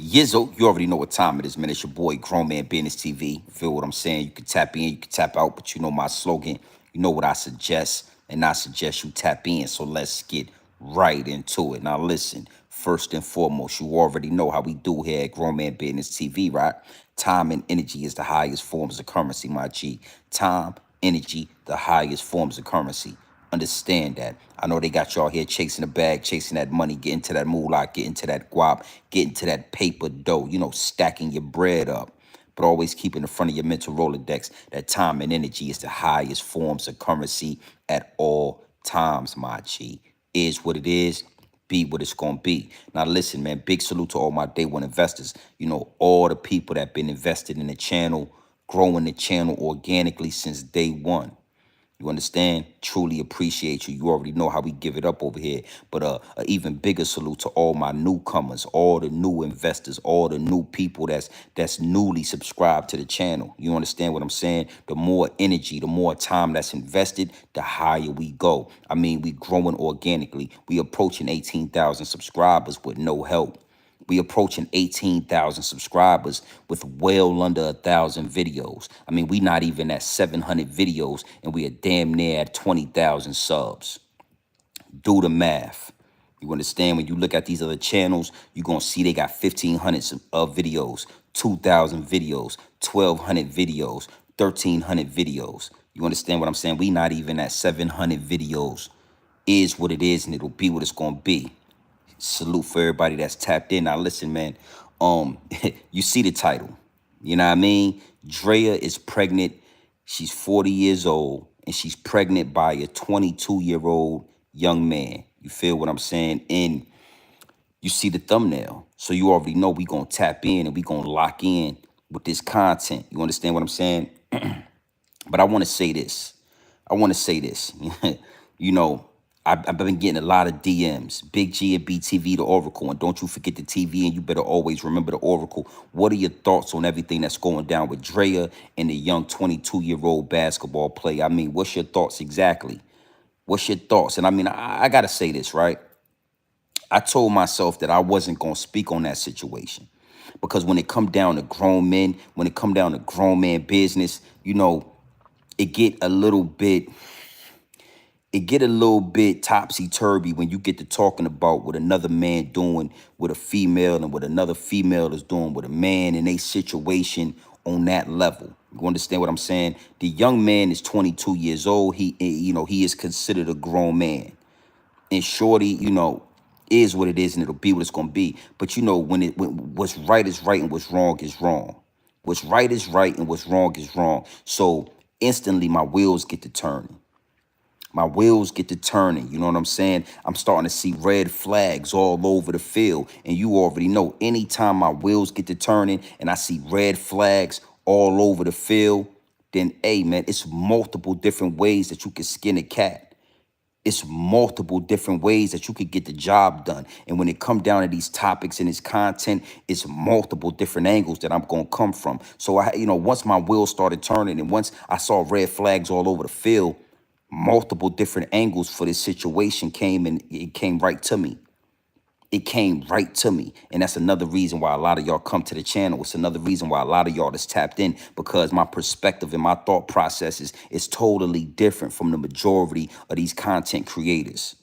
Yizzo, you already know what time it is, man. It's your boy, Grown Man Business TV. Feel what I'm saying? You can tap in, you can tap out, but you know my slogan. You know what I suggest, and I suggest you tap in. So let's get right into it. Now listen, first and foremost, you already know how we do here at Grown Man Business TV, right? Time and energy is the highest forms of currency, my G. Time, energy, the highest forms of currency. Understand that. I know they got y'all here chasing the bag, chasing that money, getting to that moolah, getting to that guap, getting to that paper dough, stacking your bread up. But always keep in the front of your mental Rolodex that time and energy is the highest forms of currency at all times, my G. Is what it is, be what it's gonna be. Now listen, man, big salute to all my day one investors. All the people that been invested in the channel, growing the channel organically since day one. You understand? Truly appreciate you. You already know how we give it up over here. But a even bigger salute to all my newcomers, all the new investors, all the new people that's newly subscribed to the channel. You understand what I'm saying? The more energy, the more time that's invested, the higher we go. I mean, we growing organically. We approaching 18,000 subscribers with no help. We approaching 18,000 subscribers with well under 1,000 videos. I mean, we not even at 700 videos and we are damn near at 20,000 subs. Do the math. You understand? When you look at these other channels, you're going to see they got 1,500 of videos, 2,000 videos, 1,200 videos, 1,300 videos. You understand what I'm saying? We not even at 700 videos. Is what it is, and it'll be what it's going to be. Salute for everybody that's tapped in. Now listen, man, you see the title. You know what I mean? DRAYA is pregnant. She's 40 years old, and she's pregnant by a 22-year-old young man. You feel what I'm saying? And you see the thumbnail. So you already know we going to tap in and we going to lock in with this content. You understand what I'm saying? But I want to say this. You know, I've been getting a lot of DMs. Big G and BTV, the Oracle. And don't you forget the TV, and you better always remember the Oracle. What are your thoughts on everything that's going down with DRAYA and the young 22-year-old basketball player? I mean, what's your thoughts exactly? What's your thoughts? And I mean, I got to say this, right? I told myself that I wasn't going to speak on that situation. Because when it come down to grown men, when it come down to grown man business, it get a little bit topsy-turvy when you get to talking about what another man doing with a female and what another female is doing with a man in a situation on that level. You understand what I'm saying? The young man is 22 years old. He is considered a grown man. And shorty, is what it is, and it'll be what it's gonna be. But when what's right is right and what's wrong is wrong. What's right is right and what's wrong is wrong. So instantly my wheels get to turning. My wheels get to turning. You know what I'm saying? I'm starting to see red flags all over the field. And you already know, anytime my wheels get to turning and I see red flags all over the field, then, hey, man, it's multiple different ways that you can skin a cat. It's multiple different ways that you could get the job done. And when it come down to these topics and this content, it's multiple different angles that I'm going to come from. So, once my wheels started turning and once I saw red flags all over the field, multiple different angles for this situation came, and it came right to me. It came right to me. And that's another reason why a lot of y'all come to the channel. It's another reason why a lot of y'all that's tapped in, because my perspective and my thought processes is totally different from the majority of these content creators.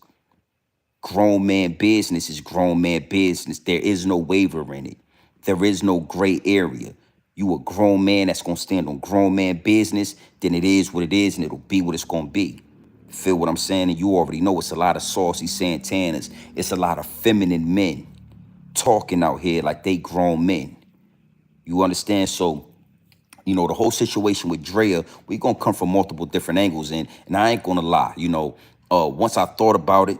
Grown man business is grown man business. There is no waiver in it. There is no gray area. You a grown man that's going to stand on grown man business, then it is what it is, and it'll be what it's going to be. Feel what I'm saying? And you already know it's a lot of saucy Santanas. It's a lot of feminine men talking out here like they grown men. You understand? So, the whole situation with DRAYA, we going to come from multiple different angles. And I ain't going to lie, once I thought about it,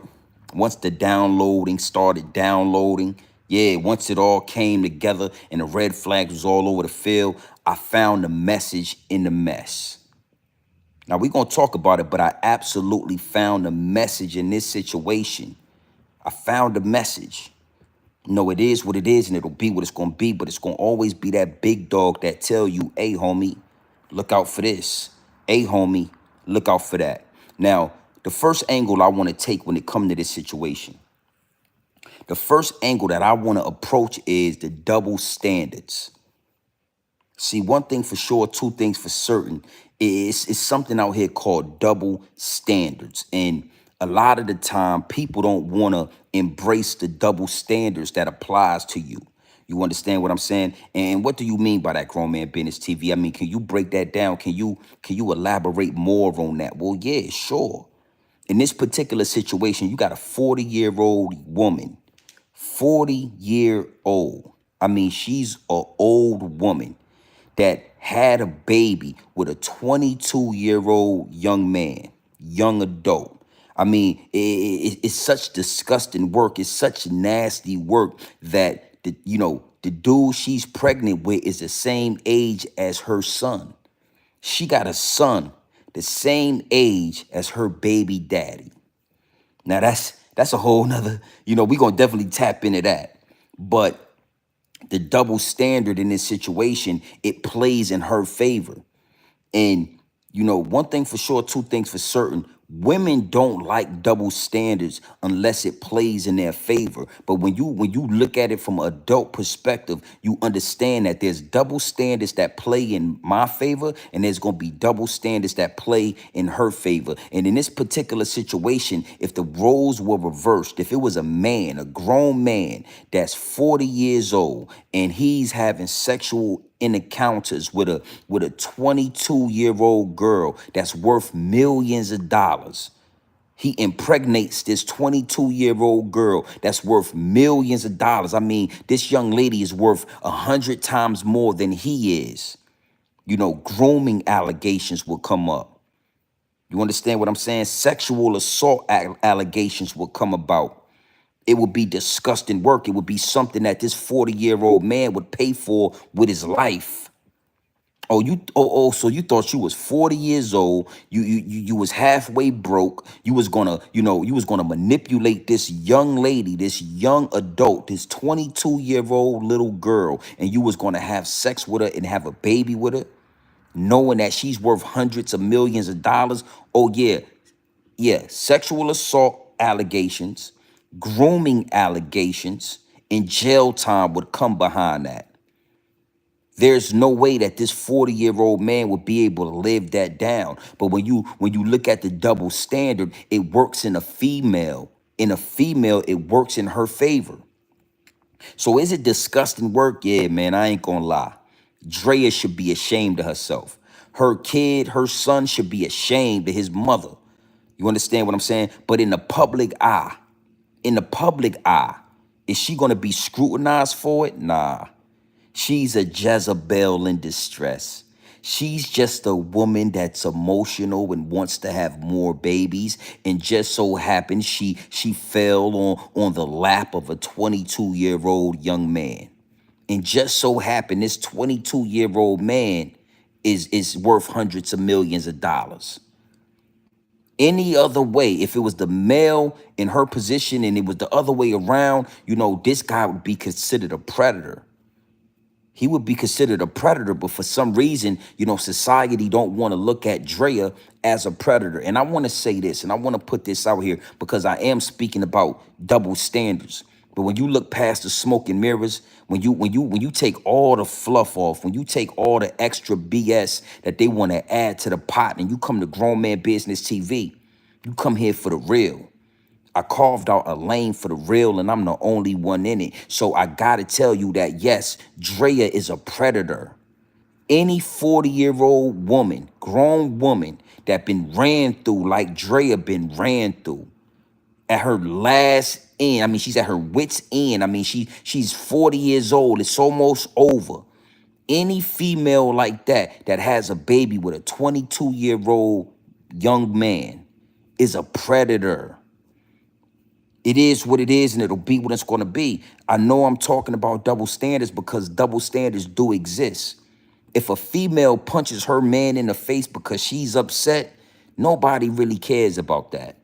once the downloading started downloading, yeah, once it all came together and the red flags was all over the field, I found the message in the mess. Now, we're going to talk about it, but I absolutely found a message in this situation. I found a message. It is what it is, and it'll be what it's going to be, but it's going to always be that big dog that tell you, hey, homie, look out for this. Hey, homie, look out for that. Now, the first angle I want to take when it comes to this situation, The first angle that I want to approach is the double standards. See, one thing for sure, two things for certain, is something out here called double standards. And a lot of the time, people don't want to embrace the double standards that applies to you. You understand what I'm saying? And what do you mean by that, Grown Man Business TV? I mean, can you break that down? Can you elaborate more on that? Well, yeah, sure. In this particular situation, you got a 40-year-old woman, 40-year-old. I mean, she's an old woman that had a baby with a 22-year-old young man, young adult. I mean, it's such disgusting work. It's such nasty work that the dude she's pregnant with is the same age as her son. She got a son the same age as her baby daddy. Now that's a whole nother, we're gonna definitely tap into that. But the double standard in this situation, it plays in her favor. And, one thing for sure, two things for certain, women don't like double standards unless it plays in their favor. But when you look at it from an adult perspective, you understand that there's double standards that play in my favor, and there's going to be double standards that play in her favor. And in this particular situation, if the roles were reversed, if it was a man, a grown man that's 40 years old, and he's having sexual encounters with a 22-year-old girl that's worth millions of dollars. He impregnates this 22-year-old girl that's worth millions of dollars. I mean, this young lady is worth 100 times more than he is. Grooming allegations will come up. You understand what I'm saying? Sexual assault allegations will come about. It would be disgusting work. It would be something that this 40-year-old man would pay for with his life. So you thought you was 40 years old. You was halfway broke. You was gonna manipulate this young lady, this young adult, this 22-year-old little girl, and you was gonna have sex with her and have a baby with her, knowing that she's worth hundreds of millions of dollars. Oh yeah, sexual assault allegations, grooming allegations, and jail time would come behind that. There's no way that this 40-year-old man would be able to live that down. But when you look at the double standard, it works in a female. In a female, it works in her favor. So is it disgusting work? Yeah, man, I ain't gonna lie. DRAYA should be ashamed of herself. Her kid, her son should be ashamed of his mother. You understand what I'm saying? But in the public eye, is she gonna be scrutinized for it? Nah. She's a Jezebel in distress. She's just a woman that's emotional and wants to have more babies. And just so happens she fell on the lap of a 22-year-old young man. And just so happened this 22-year-old man is worth hundreds of millions of dollars. Any other way, if it was the male in her position and it was the other way around, this guy would be considered a predator. He would be considered a predator, but for some reason, society don't want to look at DRAYA as a predator. And I want to say this, and I want to put this out here because I am speaking about double standards. But when you look past the smoke and mirrors, when you take all the fluff off, when you take all the extra BS that they want to add to the pot, and you come to Grown Man Business TV, you come here for the real. I carved out a lane for the real, and I'm the only one in it. So I gotta tell you that, yes, DRAYA is a predator. Any 40-year-old woman, grown woman, that been ran through like DRAYA been ran through, at her last end, I mean, she's at her wit's end. I mean, she's 40 years old. It's almost over. Any female like that has a baby with a 22-year-old young man is a predator. It is what it is, and it'll be what it's going to be. I know I'm talking about double standards because double standards do exist. If a female punches her man in the face because she's upset, nobody really cares about that.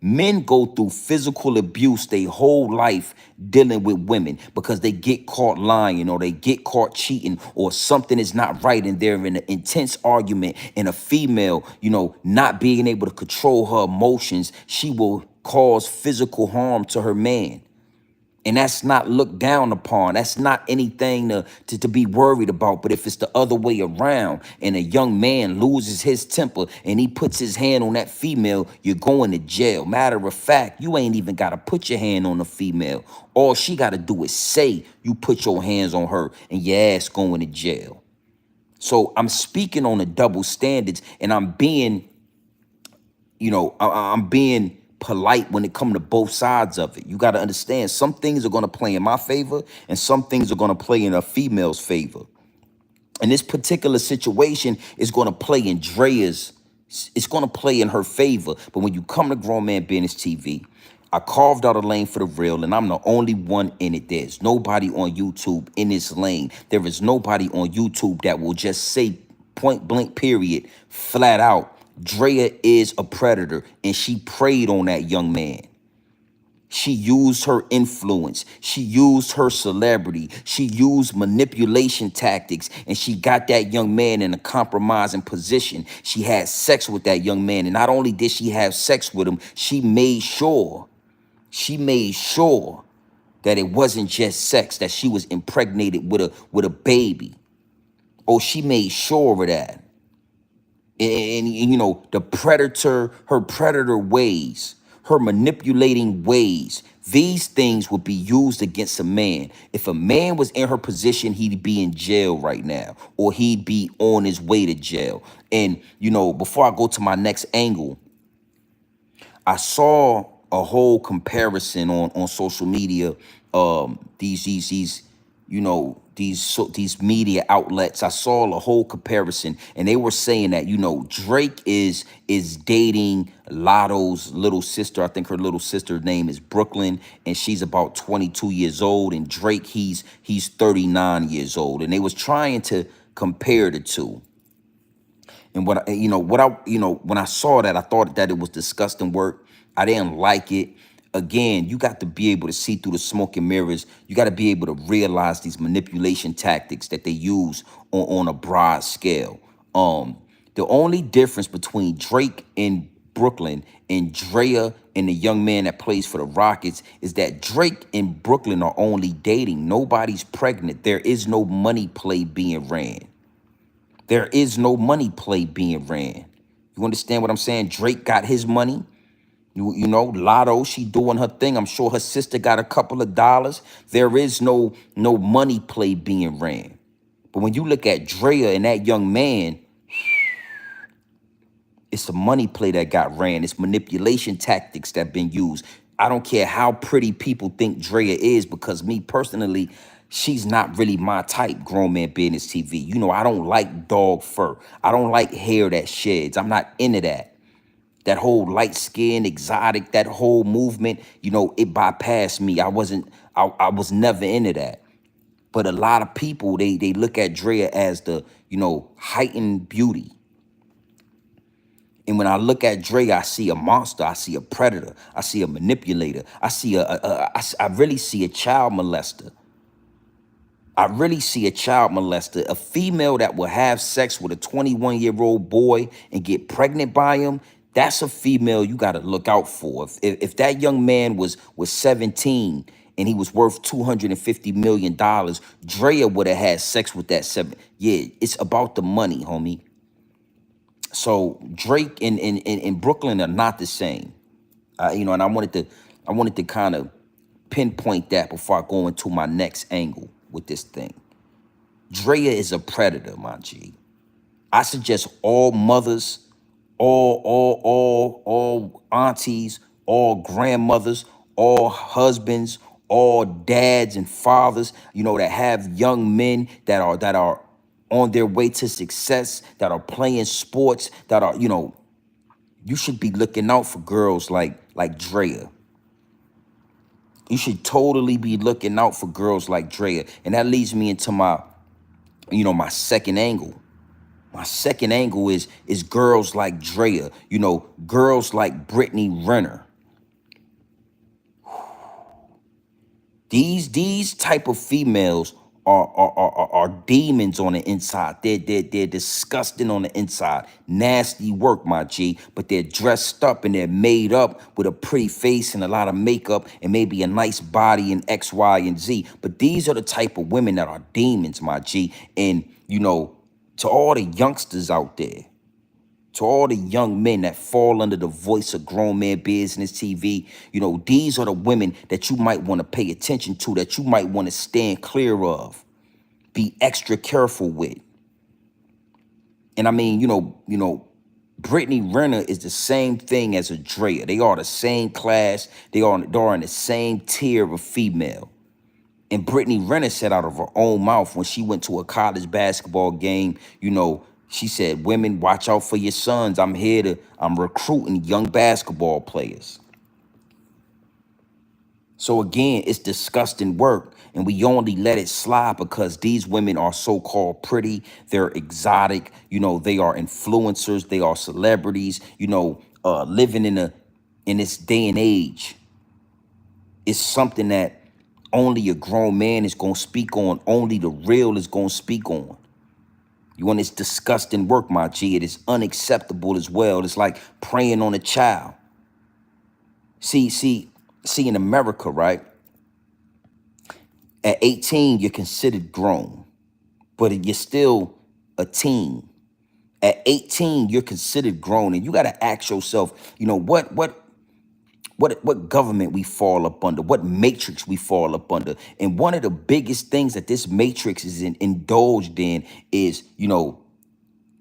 Men go through physical abuse their whole life dealing with women because they get caught lying or they get caught cheating or something is not right and they're in an intense argument, and a female, not being able to control her emotions, she will cause physical harm to her man. And that's not looked down upon. That's not anything to be worried about. But if it's the other way around and a young man loses his temper and he puts his hand on that female, you're going to jail. Matter of fact, you ain't even got to put your hand on the female. All she got to do is say you put your hands on her and your ass going to jail. So I'm speaking on the double standards, and I'm being, I'm being polite when it comes to both sides of it. You got to understand, some things are going to play in my favor and some things are going to play in a female's favor. And this particular situation is going to play in Drea's, it's going to play in her favor. But when you come to Grown Man Business TV, I carved out a lane for the real, and I'm the only one in it. There's nobody on YouTube in this lane. There is nobody on YouTube that will just say point blank period, flat out, Draya is a predator, and she preyed on that young man. She used her influence. She used her celebrity. She used manipulation tactics, and she got that young man in a compromising position. She had sex with that young man, and not only did she have sex with him, she made sure that it wasn't just sex, that she was impregnated with a baby. Oh, she made sure of that. And the predator, her predator ways, her manipulating ways, these things would be used against a man. If a man was in her position, he'd be in jail right now, or he'd be on his way to jail. And before I go to my next angle, I saw a whole comparison on social media. These media outlets. I saw a whole comparison, and they were saying that Drake is dating Lotto's little sister. I think her little sister's name is Brooklyn, and she's about 22 years old. And Drake, he's 39 years old. And they was trying to compare the two. And when I saw that, I thought that it was disgusting work. I didn't like it. Again, you got to be able to see through the smoke and mirrors. You got to be able to realize these manipulation tactics that they use on a broad scale. The only difference between Drake and Brooklyn and Draya and the young man that plays for the Rockets is that Drake and Brooklyn are only dating. Nobody's pregnant. There is no money play being ran. There is no money play being ran. You understand what I'm saying? Drake got his money. Lotto, she doing her thing. I'm sure her sister got a couple of dollars. There is no money play being ran. But when you look at Draya and that young man, it's a money play that got ran. It's manipulation tactics that been used. I don't care how pretty people think Draya is, because me personally, she's not really my type. Grown Man Business TV. I don't like dog fur. I don't like hair that sheds. I'm not into that. That whole light skin, exotic, that whole movement, it bypassed me. I was never into that. But a lot of people, they look at Draya as the, heightened beauty. And when I look at Draya, I see a monster. I see a predator. I see a manipulator. I really see a child molester. I really see a child molester, a female that will have sex with a 21-year-old boy and get pregnant by him. That's a female you got to look out for. If that young man was 17 and he was worth $250 million, Draya would have had sex with that seven. Yeah, it's about the money, homie. So Drake and Brooklyn are not the same. And I wanted to kind of pinpoint that before I go into my next angle with this thing. Draya is a predator, my G. I suggest all mothers, all aunties, all grandmothers, all husbands, all dads and fathers, that have young men that are on their way to success, that are playing sports, that are, you should be looking out for girls like Draya. You should totally be looking out for girls like Draya. And that leads me into my second angle. My second angle is girls like Draya, girls like Brittany Renner. These type of females are demons on the inside. They're disgusting on the inside. Nasty work, my G. But they're dressed up and they're made up with a pretty face and a lot of makeup and maybe a nice body and X, Y, and Z. But these are the type of women that are demons, my G. And, you know, to all the youngsters out there, to all the young men that fall under the voice of Grown Man Business TV, you know, these are the women that you might want to pay attention to, that you might want to stand clear of, be extra careful with. And I mean, Brittany Renner is the same thing as a DRAYA. They are the same class. They are in the same tier of female. And Brittany Renner said out of her own mouth when she went to a college basketball game, you know, she said, women, watch out for your sons. I'm recruiting young basketball players. So again, it's disgusting work. And we only let it slide because these women are so-called pretty. They're exotic. You know, they are influencers. They are celebrities. You know, living in this day and age is something that only a grown man is going to speak on. Only the real is going to speak on. You want this disgusting work, my G. It is unacceptable as well. It's like preying on a child. See, in America, right? At 18, you're considered grown, but you're still a teen. At 18, you're considered grown, and you got to ask yourself, you know, what government we fall up under, what matrix we fall up under. And one of the biggest things that this matrix is indulged in is, you know,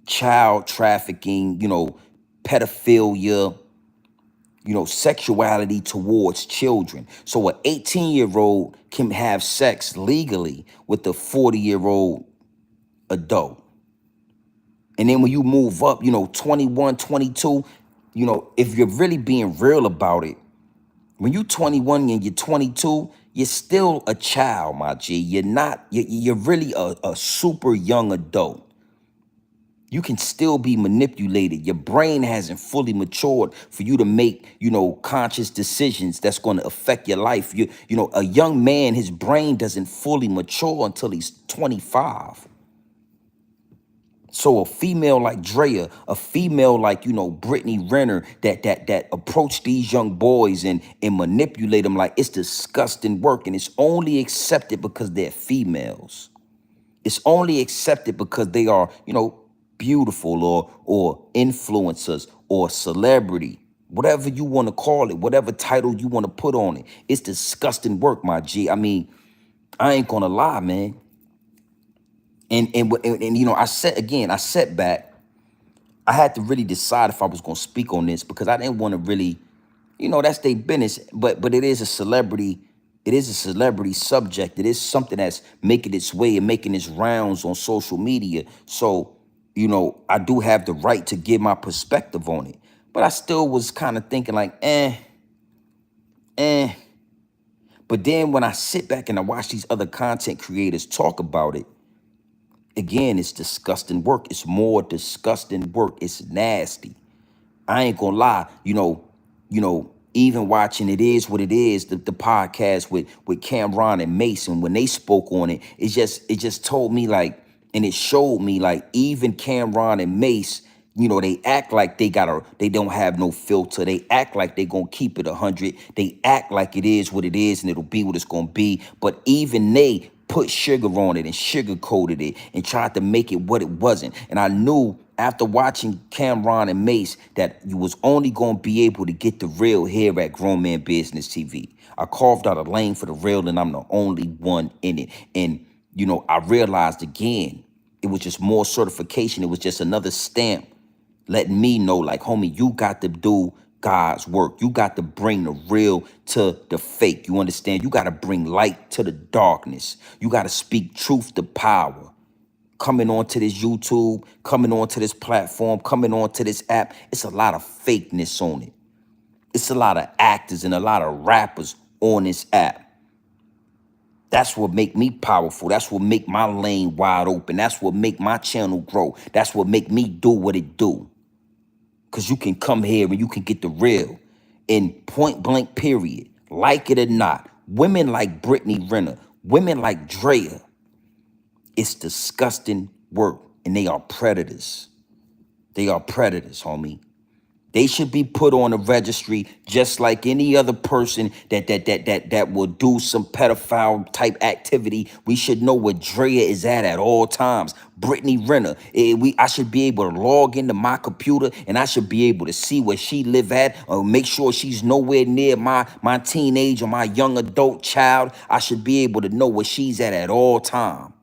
child trafficking, you know, pedophilia, you know, sexuality towards children. So an 18-year-old can have sex legally with a 40-year-old adult. And then when you move up, you know, 21, 22, you know, if you're really being real about it, when you're 21 and you're 22, you're still a child, my G. You're really a super young adult. You can still be manipulated. Your brain hasn't fully matured for you to make, you know, conscious decisions that's going to affect your life. You know, a young man, his brain doesn't fully mature until he's 25. So a female like DRAYA, a female like, you know, Brittany Renner that approach these young boys and manipulate them, like, it's disgusting work. And it's only accepted because they're females. It's only accepted because they are, you know, beautiful or influencers or celebrity, whatever you want to call it, whatever title you want to put on it. It's disgusting work, my G. I mean, I ain't gonna lie, man. And you know, I sat back. I had to really decide if I was gonna speak on this because I didn't want to really, you know, that's their business. But it is a celebrity. It is a celebrity subject. It is something that's making its way and making its rounds on social media. So, you know, I do have the right to give my perspective on it. But I still was kind of thinking like, eh. But then when I sit back and I watch these other content creators talk about it, again, it's disgusting work. It's more disgusting work. It's nasty. I ain't gonna lie, you know, even watching It Is What It Is, the podcast with Cameron and Mason, when they spoke on it, it just told me like, and it showed me like even Cameron and Mace, you know, they act like they don't have no filter. They act like they gonna keep it 100. They act like it is what it is and it'll be what it's gonna be. But even they put sugar on it and sugar-coated it and tried to make it what it wasn't. And I knew after watching Cameron and Mace that you was only going to be able to get the real here at Grown Man Business TV. I carved out a lane for the real and I'm the only one in it. And, you know, I realized again, it was just more certification. It was just another stamp letting me know like, homie, you got to do God's work. You got to bring the real to the fake. You understand? You got to bring light to the darkness. You got to speak truth to power. Coming onto this YouTube, coming onto this platform, coming onto this app, it's a lot of fakeness on it. It's a lot of actors and a lot of rappers on this app. That's what make me powerful. That's what make my lane wide open. That's what make my channel grow. That's what make me do what it do. Because you can come here and you can get the real in point blank period. Like it or not. Women like Brittany Renner, women like DRAYA, It's disgusting work, and they are predators. They are predators, homie. They should be put on a registry just like any other person that will do some pedophile type activity. We should know where DRAYA is at all times. Brittany Renner, I should be able to log into my computer and I should be able to see where she live at, or make sure she's nowhere near my teenage or my young adult child. I should be able to know where she's at all time.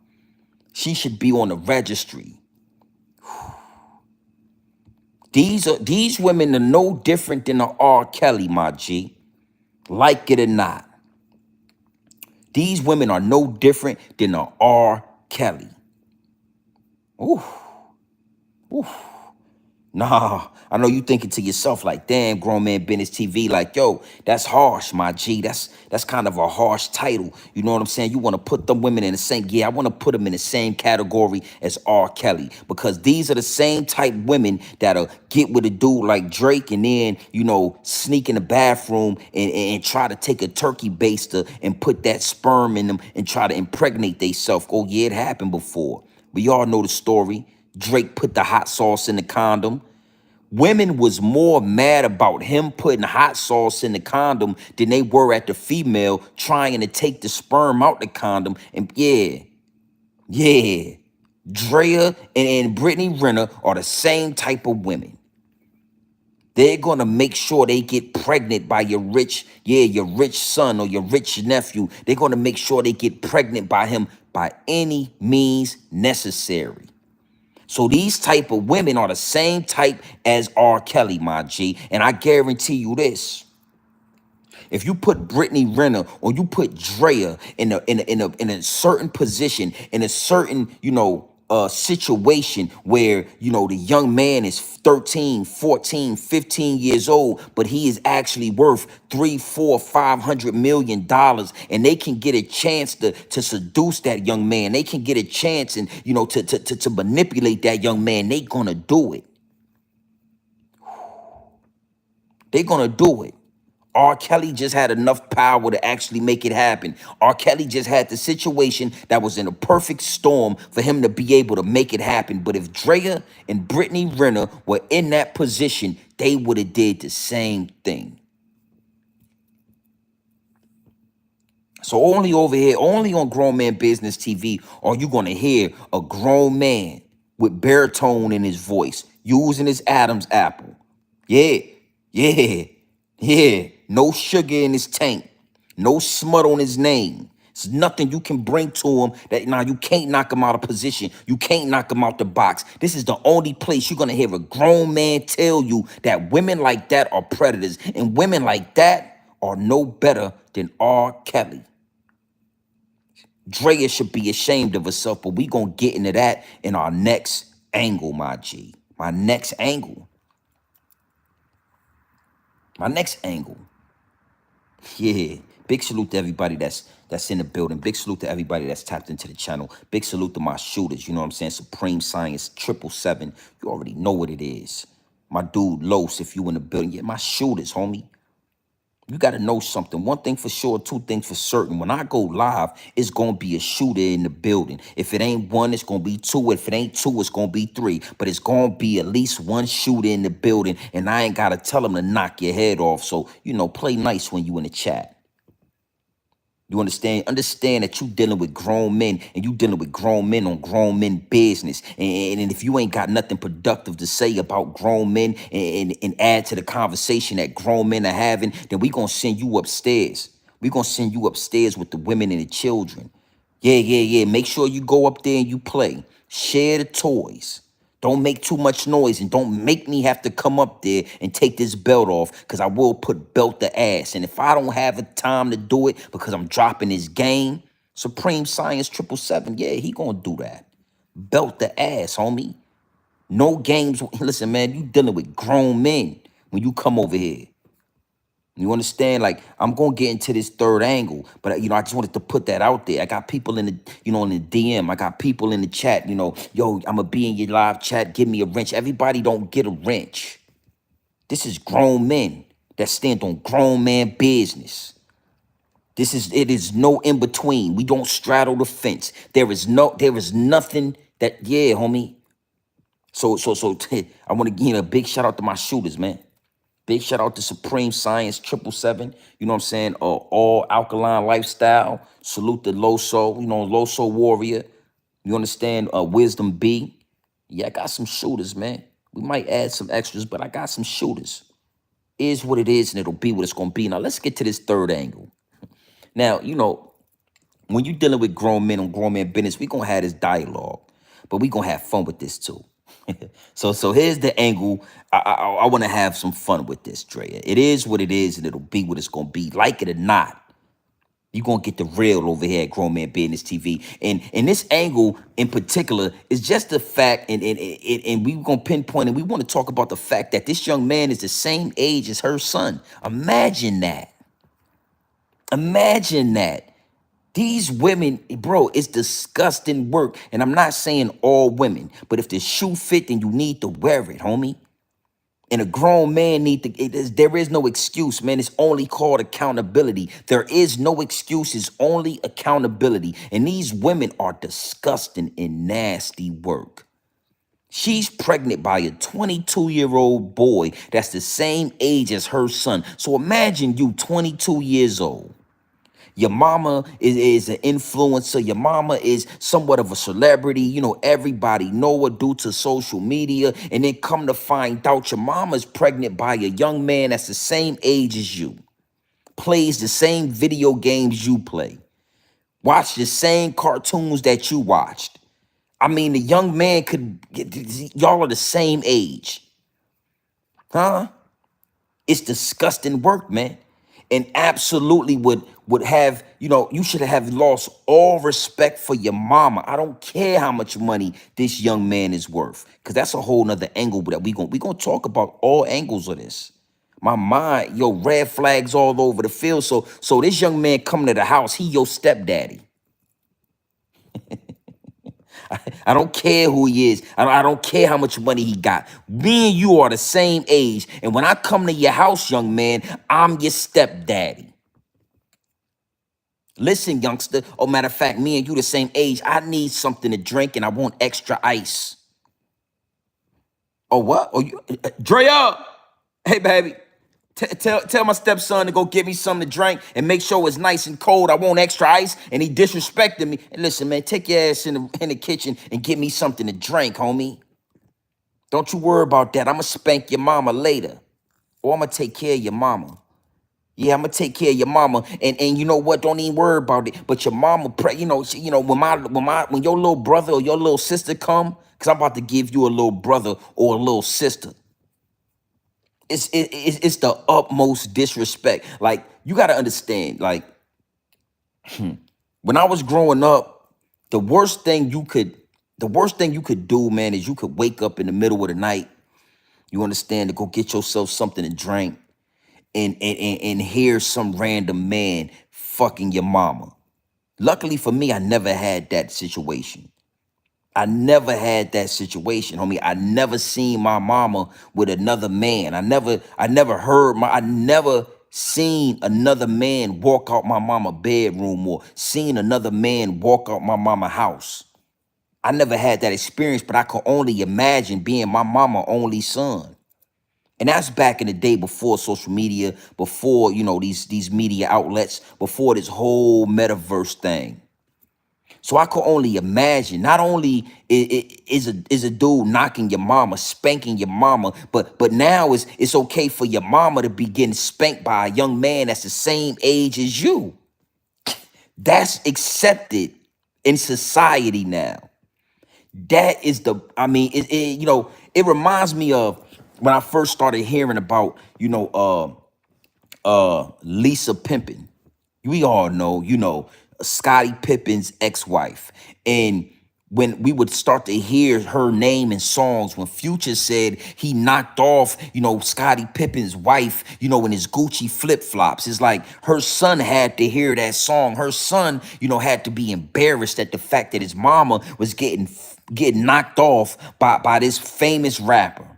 She should be on the registry. These women are no different than the R. Kelly, my G. Like it or not. These women are no different than the R. Kelly. Ooh. Ooh. Nah, I know you thinking to yourself like, damn, Grown Man Business TV, like, yo, that's harsh, my G. That's kind of a harsh title. You know what I'm saying? You want to put them women in the same, yeah, I want to put them in the same category as R. Kelly, because these are the same type women that'll get with a dude like Drake and then, you know, sneak in the bathroom and try to take a turkey baster and put that sperm in them and try to impregnate themselves. Oh, yeah, it happened before. We all know the story. Drake put the hot sauce in the condom. Women was more mad about him putting hot sauce in the condom than they were at the female trying to take the sperm out the condom. And yeah, DRAYA and Brittany Renner are the same type of women. They're going to make sure they get pregnant by your rich son or your rich nephew. They're going to make sure they get pregnant by him by any means necessary. So these type of women are the same type as R. Kelly, my G. And I guarantee you this. If you put Brittany Renner or you put DRAYA in a certain position, in a certain, you know, situation where, you know, the young man is 13, 14, 15 years old, but he is actually worth $300, $400, $500 million, and they can get a chance to seduce that young man. They can get a chance and, you know, to manipulate that young man. They gonna do it. They gonna do it. R. Kelly just had enough power to actually make it happen. R. Kelly just had the situation that was in a perfect storm for him to be able to make it happen. But if DRAYA and Brittany Renner were in that position, they would have did the same thing. So only over here, only on Grown Man Business TV, are you going to hear a grown man with baritone in his voice, using his Adam's apple. Yeah, yeah, yeah. No sugar in his tank. No smut on his name. It's nothing you can bring to him that now you can't knock him out of position. You can't knock him out the box. This is the only place you're going to hear a grown man tell you that women like that are predators. And women like that are no better than R. Kelly. DRAYA should be ashamed of herself, but we going to get into that in our next angle, my G. My next angle. My next angle. Yeah. Big salute to everybody that's in the building. Big salute to everybody that's tapped into the channel. Big salute to my shooters. You know what I'm saying? Supreme Science 777. You already know what it is. My dude Los, if you in the building. Yeah, my shooters, homie. You got to know something. One thing for sure, two things for certain. When I go live, it's going to be a shooter in the building. If it ain't one, it's going to be two. If it ain't two, it's going to be three. But it's going to be at least one shooter in the building. And I ain't got to tell them to knock your head off. So, you know, play nice when you in the chat. You understand? Understand that you dealing with grown men and you dealing with grown men on grown men business. And if you ain't got nothing productive to say about grown men and add to the conversation that grown men are having, then we going to send you upstairs. We going to send you upstairs with the women and the children. Yeah. Make sure you go up there and you play. Share the toys. Don't make too much noise and don't make me have to come up there and take this belt off, because I will put belt the ass. And if I don't have the time to do it because I'm dropping this game, Supreme Science 777, yeah, he gonna do that. Belt the ass, homie. No games. Listen, man, you dealing with grown men when you come over here. You understand? Like, I'm going to get into this third angle, but, you know, I just wanted to put that out there. I got people in the, you know, in the DM. I got people in the chat, you know, yo, I'm going to be in your live chat. Give me a wrench. Everybody don't get a wrench. This is grown men that stand on grown man business. It is no in between. We don't straddle the fence. There is nothing that, yeah, homie. So I want to give a big shout out to my shooters, man. Big shout out to Supreme Science 777. You know what I'm saying? All alkaline lifestyle. Salute the Loso, Loso Warrior. You understand? Wisdom B. Yeah, I got some shooters, man. We might add some extras, but I got some shooters. Is what it is, and it'll be what it's gonna be. Now let's get to this third angle. Now, when you're dealing with grown men on grown man business, we gonna have this dialogue, but we gonna have fun with this too. So here's the angle. I want to have some fun with this, Drea. It is what it is, and it'll be what it's gonna be. Like it or not, you're gonna get the real over here at Grown Man Business TV. And this angle in particular is just the fact, and we're gonna pinpoint, and we want to talk about the fact that this young man is the same age as her son. Imagine that. Imagine that. These women, bro, it's disgusting work. And I'm not saying all women, but if the shoe fit, then you need to wear it, homie. And a grown man there is no excuse, man. It's only called accountability. There is no excuse. It's only accountability. And these women are disgusting and nasty work. She's pregnant by a 22-year-old boy that's the same age as her son. So imagine you 22 years old. Your mama is an influencer. Your mama is somewhat of a celebrity. Everybody know her due to social media. And then come to find out your mama's pregnant by a young man that's the same age as you. Plays the same video games you play. Watch the same cartoons that you watched. I mean, the young man y'all are the same age. Huh? It's disgusting work, man. And absolutely would have, you should have lost all respect for your mama. I don't care how much money this young man is worth, because that's a whole nother angle that we gonna talk about all angles of this. My mind, red flags all over the field. So this young man coming to the house, he your stepdaddy. I don't care who he is. I don't care how much money he got. Me and you are the same age. And when I come to your house, young man, I'm your stepdaddy. Listen, youngster. Oh, matter of fact, me and you the same age. I need something to drink and I want extra ice. Oh, what? Oh, DRAYA. Hey, baby. Tell my stepson to go get me something to drink and make sure it's nice and cold. I want extra ice, and he disrespected me. And listen, man, take your ass in the kitchen and get me something to drink, homie. Don't you worry about that. I'm going to spank your mama later. Or I'm going to take care of your mama. Yeah, I'm going to take care of your mama. And you know what? Don't even worry about it. But your mama, when your little brother or your little sister come, because I'm about to give you a little brother or a little sister. It's the utmost disrespect. Like, you got to understand, like, when I was growing up, the worst thing you could do, man, is you could wake up in the middle of the night, you understand, to go get yourself something to drink and hear some random man fucking your mama. Luckily for me, I never had that situation. I never had that situation, homie. I never seen my mama with another man. I never seen another man walk out my mama bedroom or seen another man walk out my mama house. I never had that experience, but I could only imagine being my mama only son. And that's back in the day before social media, before, these media outlets, before this whole metaverse thing. So I could only imagine, not only is a dude knocking your mama, spanking your mama, but now it's okay for your mama to be getting spanked by a young man that's the same age as you. That's accepted in society now. That is it reminds me of when I first started hearing about, Lisa Pimpin. We all know, Scottie Pippen's ex-wife. And when we would start to hear her name in songs, when Future said he knocked off, Scottie Pippen's wife, in his Gucci flip-flops, it's like her son had to hear that song. Her son, had to be embarrassed at the fact that his mama was getting knocked off by this famous rapper.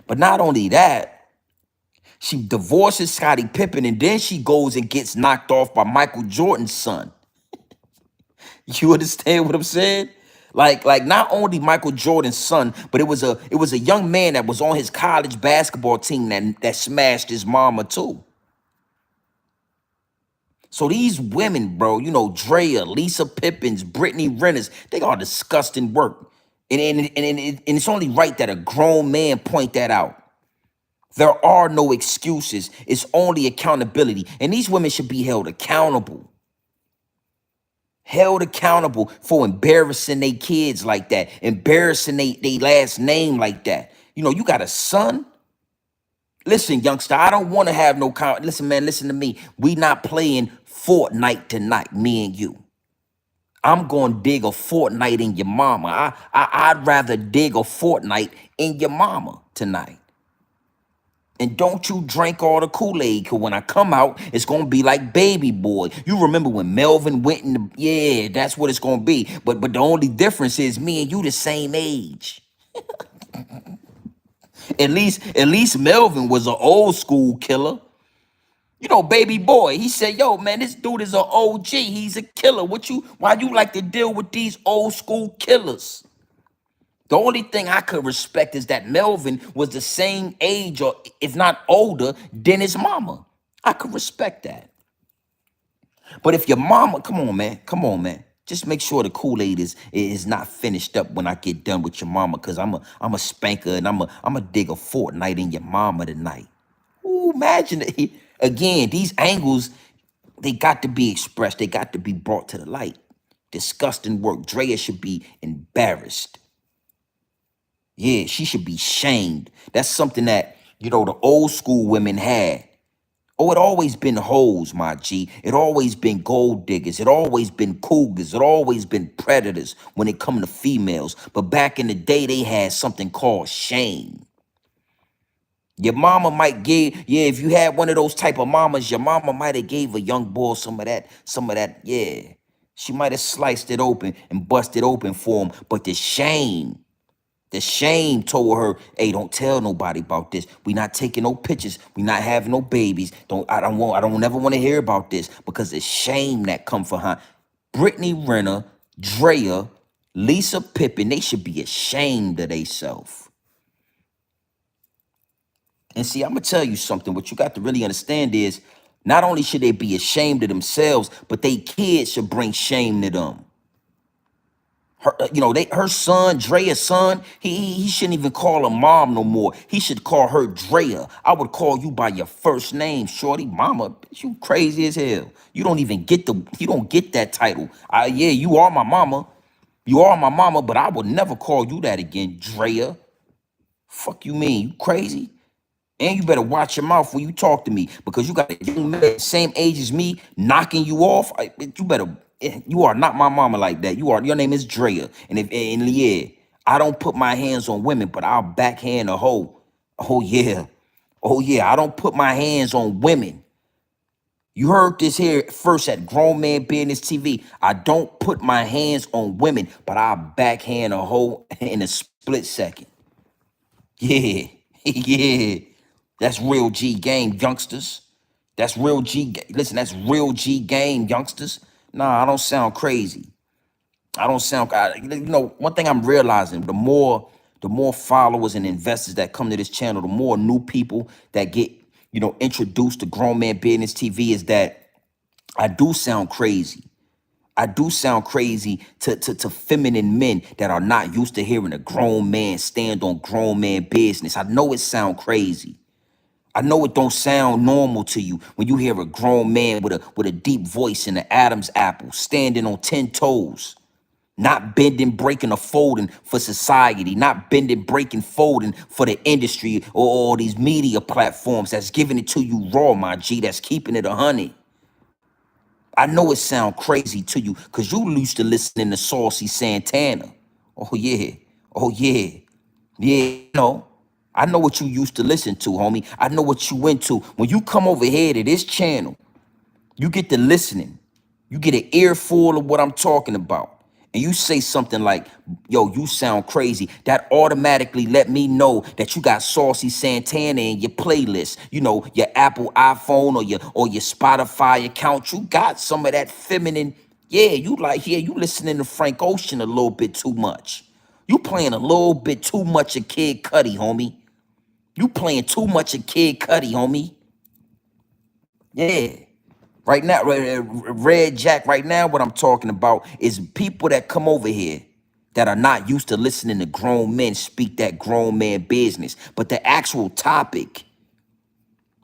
But not only that, She divorces Scottie Pippen, and then she goes and gets knocked off by Michael Jordan's son. You understand what I'm saying? Like not only Michael Jordan's son, but it was a young man that was on his college basketball team that smashed his mama too. So these women, bro, you know, DRAYA, Lisa Pippins, Brittany Renners, they are disgusting work. And it's only right that a grown man point that out. There are no excuses. It's only accountability. And these women should be held accountable. Held accountable for embarrassing their kids like that, embarrassing their last name like that. You know, you got a son. Listen, youngster, I don't want to have no listen, man, listen to me. We not playing Fortnite tonight, me and you. I'm gonna dig a Fortnite in your mama. I'd rather dig a Fortnite in your mama tonight. And don't you drink all the Kool-Aid, because when I come out, it's going to be like Baby Boy. You remember when Melvin went in the... Yeah, that's what it's going to be. But the only difference is me and you the same age. At least Melvin was an old school killer. You know, Baby Boy, he said, yo, man, this dude is an OG. He's a killer. Why you like to deal with these old school killers? The only thing I could respect is that Melvin was the same age, or if not older, than his mama. I could respect that. But if your mama, come on, man. Just make sure the Kool-Aid is not finished up when I get done with your mama, because I'm a spanker and I'm a dig a Fortnite in your mama tonight. Ooh, imagine it. Again, these angles, they got to be expressed. They got to be brought to the light. Disgusting work. DRAYA should be embarrassed. Yeah, she should be shamed. That's something that, you know, the old school women had. Oh, it always been hoes, my G. It always been gold diggers. It always been cougars. It always been predators when it come to females. But back in the day, they had something called shame. Your mama might give, yeah, if you had one of those type of mamas, your mama might have gave a young boy some of that, yeah. She might have sliced it open and busted open for him. But the shame told her, hey, don't tell nobody about this. We not taking no pictures. We not having no babies. I don't never want to hear about this, because the shame that come for her. Brittany Renner, DRAYA, Lisa Pippen, they should be ashamed of themselves. And see, I'm going to tell you something. What you got to really understand is, not only should they be ashamed of themselves, but they kids should bring shame to them. Her, you know, her son, DRAYA's son, he shouldn't even call her mom no more. He should call her DRAYA. I would call you by your first name, shorty. Mama, you crazy as hell. You don't get that title. Yeah, you are my mama. You are my mama, but I would never call you that again, DRAYA. Fuck you mean? You crazy? And you better watch your mouth when you talk to me, because you got a young man same age as me knocking you off. You are not my mama like that. Your name is DRAYA. And yeah, I don't put my hands on women, but I'll backhand a hoe. Oh yeah. Oh yeah. I don't put my hands on women. You heard this here first at Grown Man Business TV. I don't put my hands on women, but I'll backhand a hoe in a split second. Yeah. Yeah. That's real G game, youngsters. That's real G. Listen, that's real G game, youngsters. Nah, I don't sound crazy. I don't sound. You know, one thing I'm realizing: the more followers and investors that come to this channel, the more new people that get, you know, introduced to Grown Man Business TV, is that I do sound crazy. I do sound crazy to feminine men that are not used to hearing a grown man stand on grown man business. I know it sound crazy. I know it don't sound normal to you when you hear a grown man with a deep voice in the Adam's apple, standing on 10 toes, not bending, breaking, or folding for society, not bending, breaking, folding for the industry or all these media platforms that's giving it to you raw, my G, that's keeping it 100. I know it sound crazy to you because you used to listening to Saucy Santana. Oh yeah, oh yeah, yeah, you know. I know what you used to listen to, homie. I know what you went to. When you come over here to this channel, you get to listening. You get an earful of what I'm talking about. and you say something like, yo, you sound crazy, that automatically let me know that you got Saucy Santana in your playlist, you know, your Apple iPhone or your Spotify account. You got some of that feminine. Yeah, you like, yeah, you listening to Frank Ocean a little bit too much. You playing a little bit too much of Kid Cudi, homie. You playing too much of Kid Cudi, homie. Yeah. Right now, Red Jack, right now, what I'm talking about is people that come over here that are not used to listening to grown men speak that grown man business. But the actual topic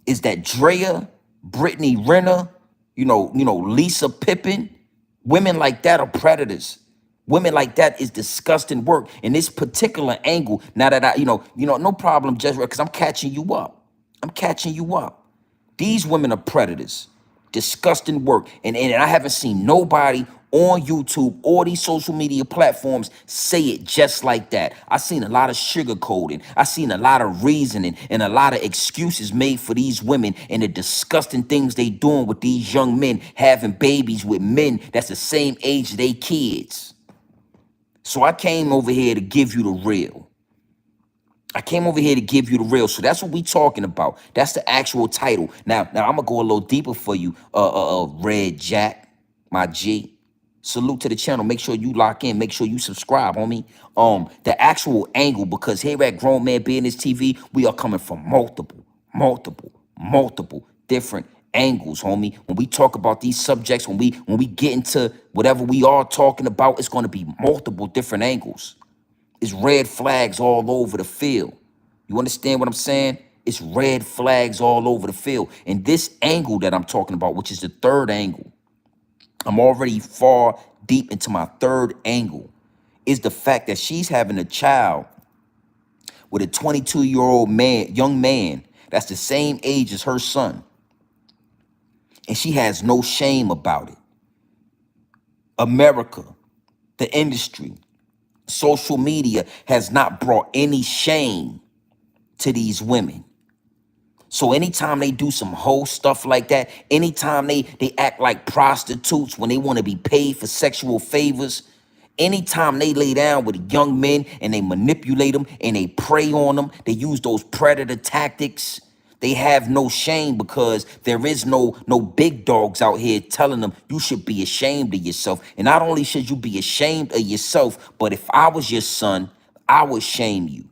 is that DRAYA, Brittany Renner, Lisa Pippen, women like that are predators. Women like that is disgusting work. In this particular angle, now that no problem, Jezreel, because I'm catching you up. I'm catching you up. These women are predators. Disgusting work. And I haven't seen nobody on YouTube or these social media platforms say it just like that. I seen a lot of sugarcoating. I seen a lot of reasoning and a lot of excuses made for these women and the disgusting things they doing with these young men having babies with men that's the same age as they kids. So I came over here to give you the real. I came over here to give you the real. So that's what we talking about. That's the actual title. Now I'm gonna go a little deeper for you, Red Jack, my G. Salute to the channel. Make sure you lock in. Make sure you subscribe, homie. The actual angle, because here at Grown Man Business TV, we are coming from multiple different angles, homie. When we talk about these subjects, when we get into whatever we are talking about, it's gonna be multiple different angles. It's red flags all over the field. You understand what I'm saying? It's red flags all over the field. And this angle that I'm talking about, which is the third angle, I'm already far deep into my third angle, is the fact that she's having a child with a 22-year-old young man that's the same age as her son. And she has no shame about it. America, the industry, social media has not brought any shame to these women. So anytime they do some whole stuff like that, anytime they act like prostitutes when they want to be paid for sexual favors, anytime they lay down with young men and they manipulate them and they prey on them, they use those predator tactics. They have no shame because there is no big dogs out here telling them you should be ashamed of yourself. And not only should you be ashamed of yourself, but if I was your son, I would shame you.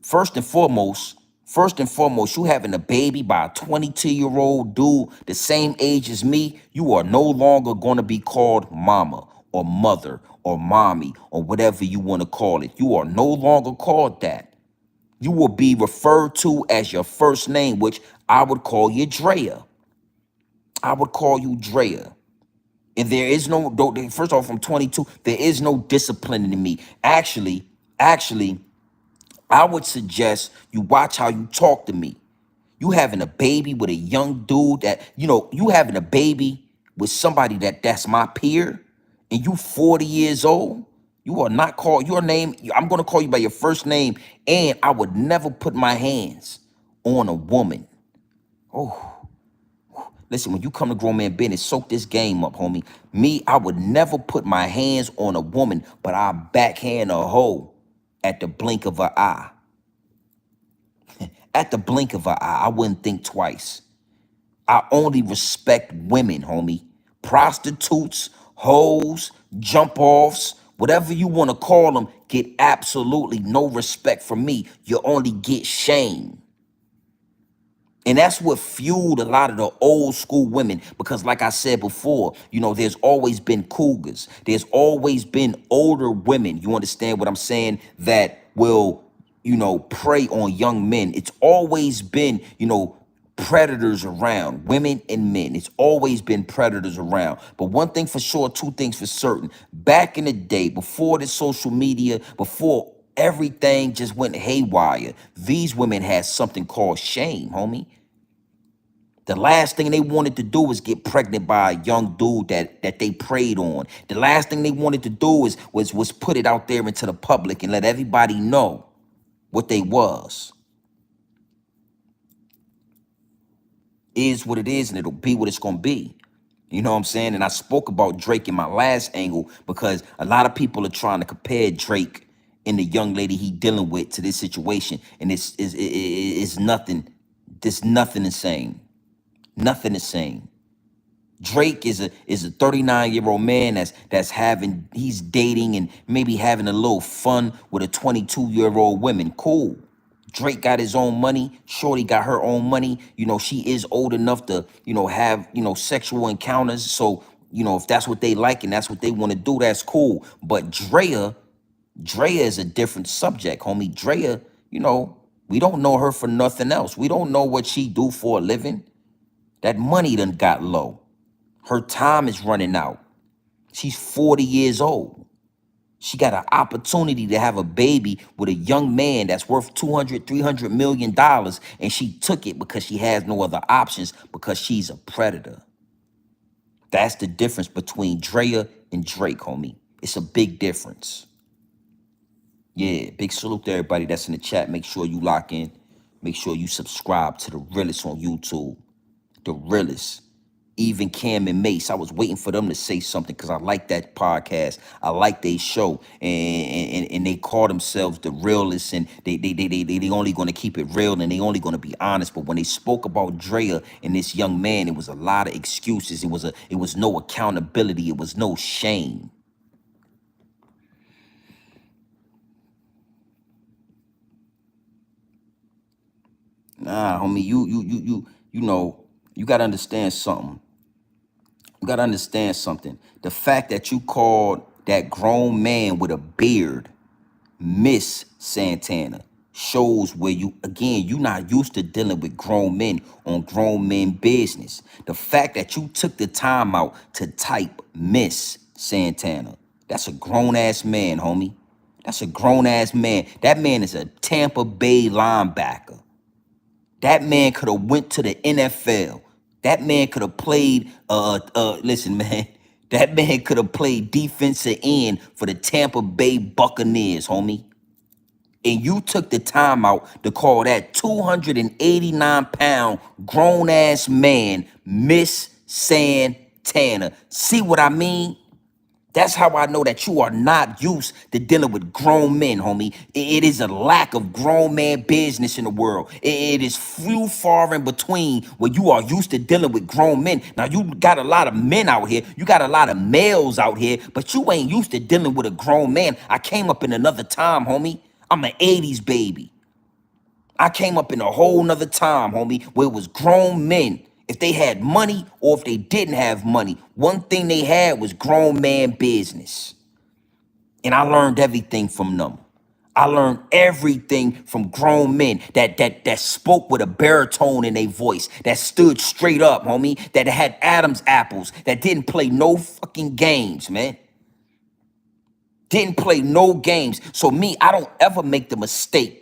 First and foremost, you having a baby by a 22-year-old dude the same age as me, you are no longer going to be called mama or mother or mommy or whatever you want to call it. You are no longer called that. You will be referred to as your first name, which I would call you DRAYA. I would call you DRAYA. And there is no, first off, I'm 22, there is no discipline in me. Actually, I would suggest you watch how you talk to me. You having a baby with a young dude that, you having a baby with somebody that's my peer, and you 40 years old. You are not called your name. I'm going to call you by your first name, and I would never put my hands on a woman. Oh, listen, when you come to Grown Man Business, soak this game up, homie. Me, I would never put my hands on a woman, but I backhand a hoe at the blink of an eye. At the blink of an eye, I wouldn't think twice. I only respect women, homie. Prostitutes, hoes, jump-offs, whatever you want to call them, get absolutely no respect from me. You only get shame. And that's what fueled a lot of the old school women. Because like I said before, there's always been cougars. There's always been older women, you understand what I'm saying, that will, prey on young men. It's always been, predators around, women and men. It's always been predators around. But one thing for sure, two things for certain. Back in the day, before the social media, before everything just went haywire, these women had something called shame, homie. The last thing they wanted to do was get pregnant by a young dude that they preyed on. The last thing they wanted to do was put it out there into the public and let everybody know what they was. Is what it is, and it'll be what it's gonna be. You know what I'm saying? And I spoke about Drake in my last angle because a lot of people are trying to compare Drake and the young lady he dealing with to this situation, and it's nothing. There's nothing the same. Nothing the same. Drake is a 39-year-old man he's dating and maybe having a little fun with a 22-year-old woman. Cool. Drake got his own money. Shorty got her own money. You know, she is old enough to, have, sexual encounters. So, if that's what they like and that's what they want to do, that's cool. But Drea is a different subject, homie. Drea, we don't know her for nothing else. We don't know what she do for a living. That money done got low. Her time is running out. She's 40 years old. She got an opportunity to have a baby with a young man that's worth 200, $300 million, and she took it because she has no other options because she's a predator. That's the difference between Drea and Drake, homie. It's a big difference. Yeah, big salute to everybody that's in the chat. Make sure you lock in. Make sure you subscribe to The Realest on YouTube. The Realest. Even Cam and Mace, I was waiting for them to say something because I like that podcast. I like their show, and they call themselves the Realest, and they only going to keep it real, and they only going to be honest. But when they spoke about Drea and this young man, it was a lot of excuses. It was no accountability. It was no shame. Nah, homie, you gotta understand something. You gotta understand something. The fact that you called that grown man with a beard Miss Santana shows where you're not used to dealing with grown men on grown men business. The fact that you took the time out to type Miss Santana, that's a grown ass man, homie. That's a grown ass man. That man is a Tampa Bay linebacker. That man could have went to the NFL. That man could have played, listen, man, that man could have played defensive end for the Tampa Bay Buccaneers, homie. And you took the time out to call that 289-pound grown-ass man Miss Santana. See what I mean? That's how I know that you are not used to dealing with grown men, homie. It is a lack of grown man business in the world. It is few far in between where you are used to dealing with grown men. Now, you got a lot of men out here. You got a lot of males out here, but you ain't used to dealing with a grown man. I came up in another time, homie. I'm an 80s baby. I came up in a whole nother time, homie, where it was grown men. If they had money or if they didn't have money, one thing they had was grown man business. And I learned everything from them. I learned everything from grown men that spoke with a baritone in their voice, that stood straight up, homie, that had Adam's apples, that didn't play no fucking games, man. Didn't play no games. So me, I don't ever make the mistake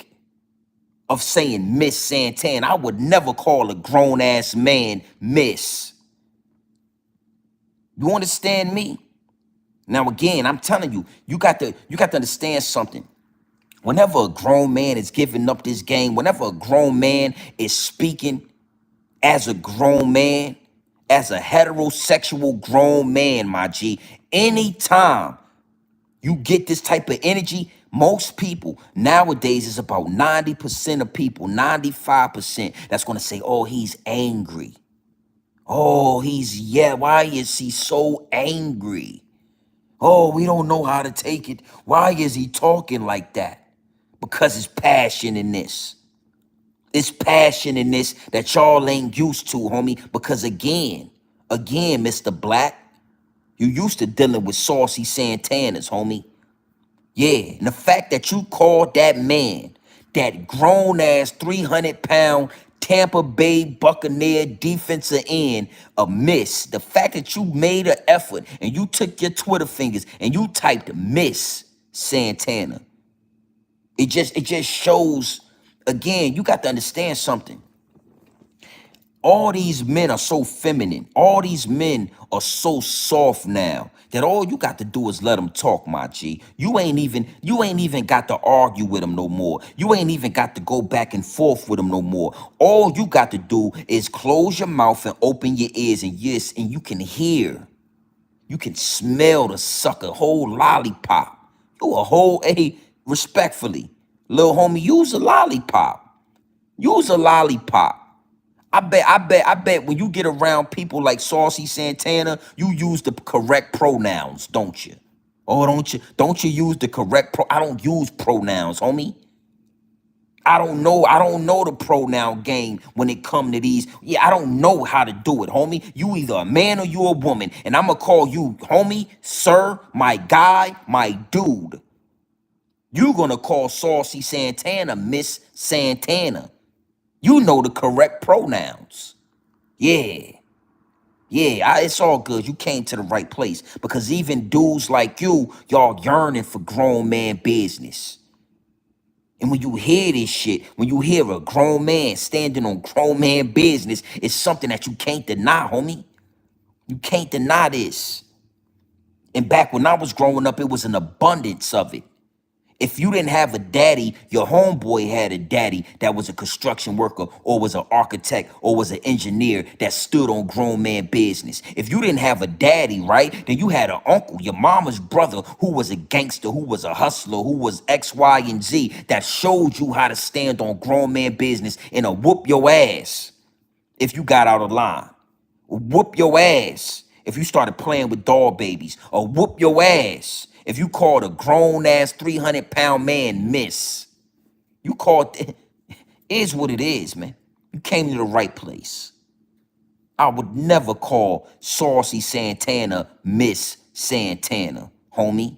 of saying Miss Santana. I would never call a grown-ass man Miss. You understand me? Now, again, I'm telling you, you got to understand something. Whenever a grown man is giving up this game, whenever a grown man is speaking as a grown man, as a heterosexual grown man, my G, anytime you get this type of energy, most people nowadays is about 90% of people, 95% that's going to say, oh, he's angry. Oh, why is he so angry? Oh, we don't know how to take it. Why is he talking like that? Because it's passion in this. It's passion in this that y'all ain't used to, homie. Because again, Mr. Black, you used to dealing with saucy Santanas, homie. Yeah, and the fact that you called that man, that grown-ass 300-pound Tampa Bay Buccaneer defensive end a miss, the fact that you made an effort and you took your Twitter fingers and you typed Miss Santana, it just shows, again, you got to understand something. All these men are so feminine. All these men are so soft now that all you got to do is let them talk, my G. You ain't even got to argue with them no more. You ain't even got to go back and forth with them no more. All you got to do is close your mouth and open your ears, and yes, and you can hear, you can smell the sucker whole lollipop. You a whole, hey, respectfully, little homie, use a lollipop. Use a lollipop. I bet when you get around people like Saucy Santana, you use the correct pronouns, don't you? Oh, don't you? Don't you use the correct I don't use pronouns, homie. I don't know the pronoun game when it come to these. Yeah, I don't know how to do it, homie. You either a man or you a woman, and I'ma call you homie, sir, my guy, my dude. You gonna call Saucy Santana Miss Santana. You know the correct pronouns. Yeah. Yeah, it's all good. You came to the right place because even dudes like you, y'all yearning for grown man business. And when you hear this shit, when you hear a grown man standing on grown man business, it's something that you can't deny, homie. You can't deny this. And back when I was growing up, it was an abundance of it. If you didn't have a daddy, your homeboy had a daddy that was a construction worker or was an architect or was an engineer that stood on grown man business. If you didn't have a daddy, right, then you had an uncle, your mama's brother, who was a gangster, who was a hustler, who was X, Y, and Z, that showed you how to stand on grown man business and whoop your ass if you got out of line. Whoop your ass if you started playing with doll babies, or whoop your ass if you called a grown-ass 300-pound man miss. You called, is what it is, man. You came to the right place. I would never call Saucy Santana Miss Santana, homie.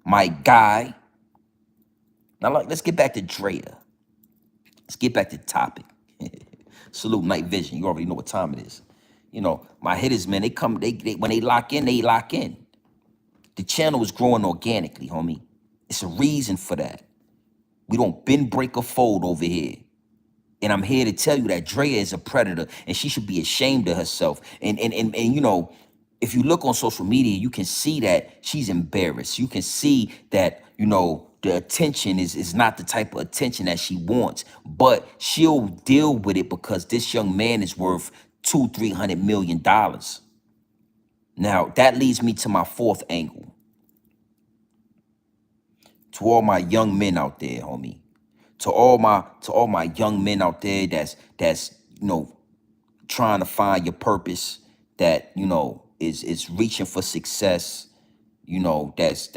My guy. Now, let's get back to DRAYA. Let's get back to the topic. Salute Night Vision. You already know what time it is. You know, my hitters, man, they come, they when they lock in, they lock in. The channel is growing organically, homie. It's a reason for that. We don't bend, break, or fold over here. And I'm here to tell you that DRAYA is a predator and she should be ashamed of herself. And you know, if you look on social media, you can see that she's embarrassed. You can see that, you know, the attention is not the type of attention that she wants, but she'll deal with it because this young man is worth $200-300 million. Now, that leads me to my fourth angle. To all my young men out there, homie. To all my young men out there that's you know, trying to find your purpose, that, you know, is reaching for success, you know, that's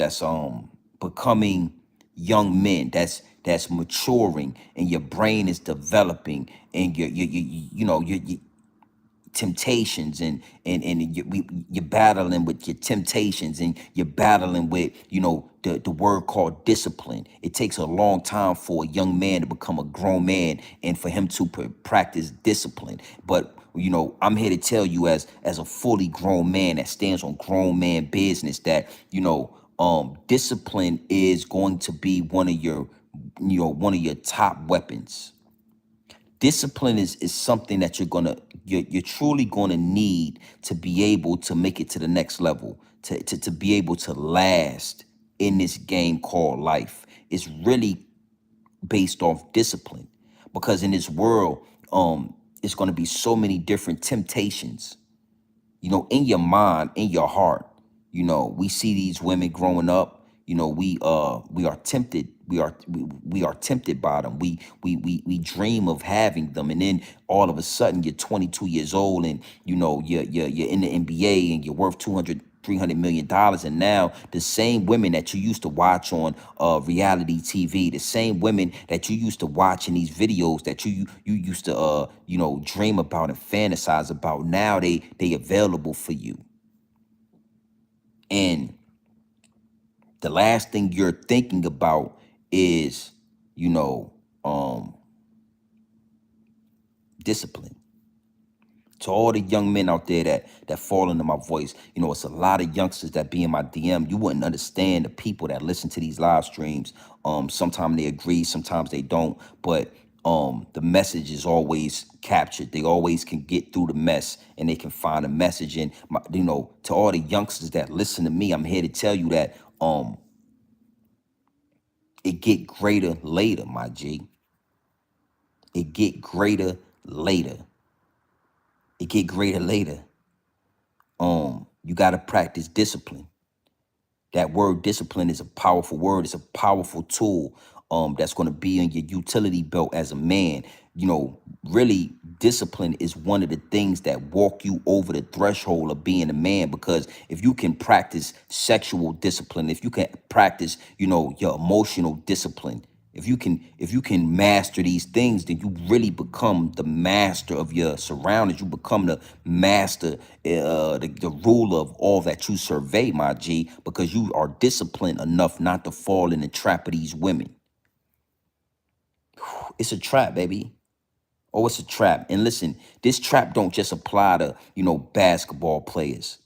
becoming young men, that's maturing, and your brain is developing, and you know, your temptations, and you're battling with your temptations, and you're battling with, you know, the word called discipline. It takes a long time for a young man to become a grown man and for him to practice discipline. But, you know, I'm here to tell you, as a fully grown man that stands on grown man business, that, you know, discipline is going to be one of your top weapons. Discipline is something that you're truly gonna need to be able to make it to the next level, to be able to last in this game called life. It's really based off discipline, because in this world, it's gonna be so many different temptations, you know, in your mind, in your heart. You know, we see these women growing up, you know, we are tempted, we are tempted by them. We dream of having them, and then all of a sudden you're 22 years old, and you know, you're in the NBA, and you're worth $200-300 million, and now the same women that you used to watch on reality TV, the same women that you used to watch in these videos that you used to you know, dream about and fantasize about, now they available for you. And the last thing you're thinking about is, you know, discipline. To all the young men out there that fall into my voice, you know, it's a lot of youngsters that be in my DM. You wouldn't understand the people that listen to these live streams. Sometimes they agree, sometimes they don't. But the message is always captured. They always can get through the mess, and they can find a message. And to all the youngsters that listen to me, I'm here to tell you that it get greater later, my G. It get greater later. It get greater later. You got to practice discipline. That word discipline is a powerful word. It's a powerful tool that's going to be in your utility belt as a man. Really, discipline is one of the things that walk you over the threshold of being a man. Because if you can practice sexual discipline, if you can practice, your emotional discipline, if you can master these things, then you really become the master of your surroundings. You become the master, the ruler of all that you survey, my G, because you are disciplined enough not to fall in the trap of these women. It's a trap, baby. Oh, it's a trap. And listen, this trap don't just apply to, basketball players.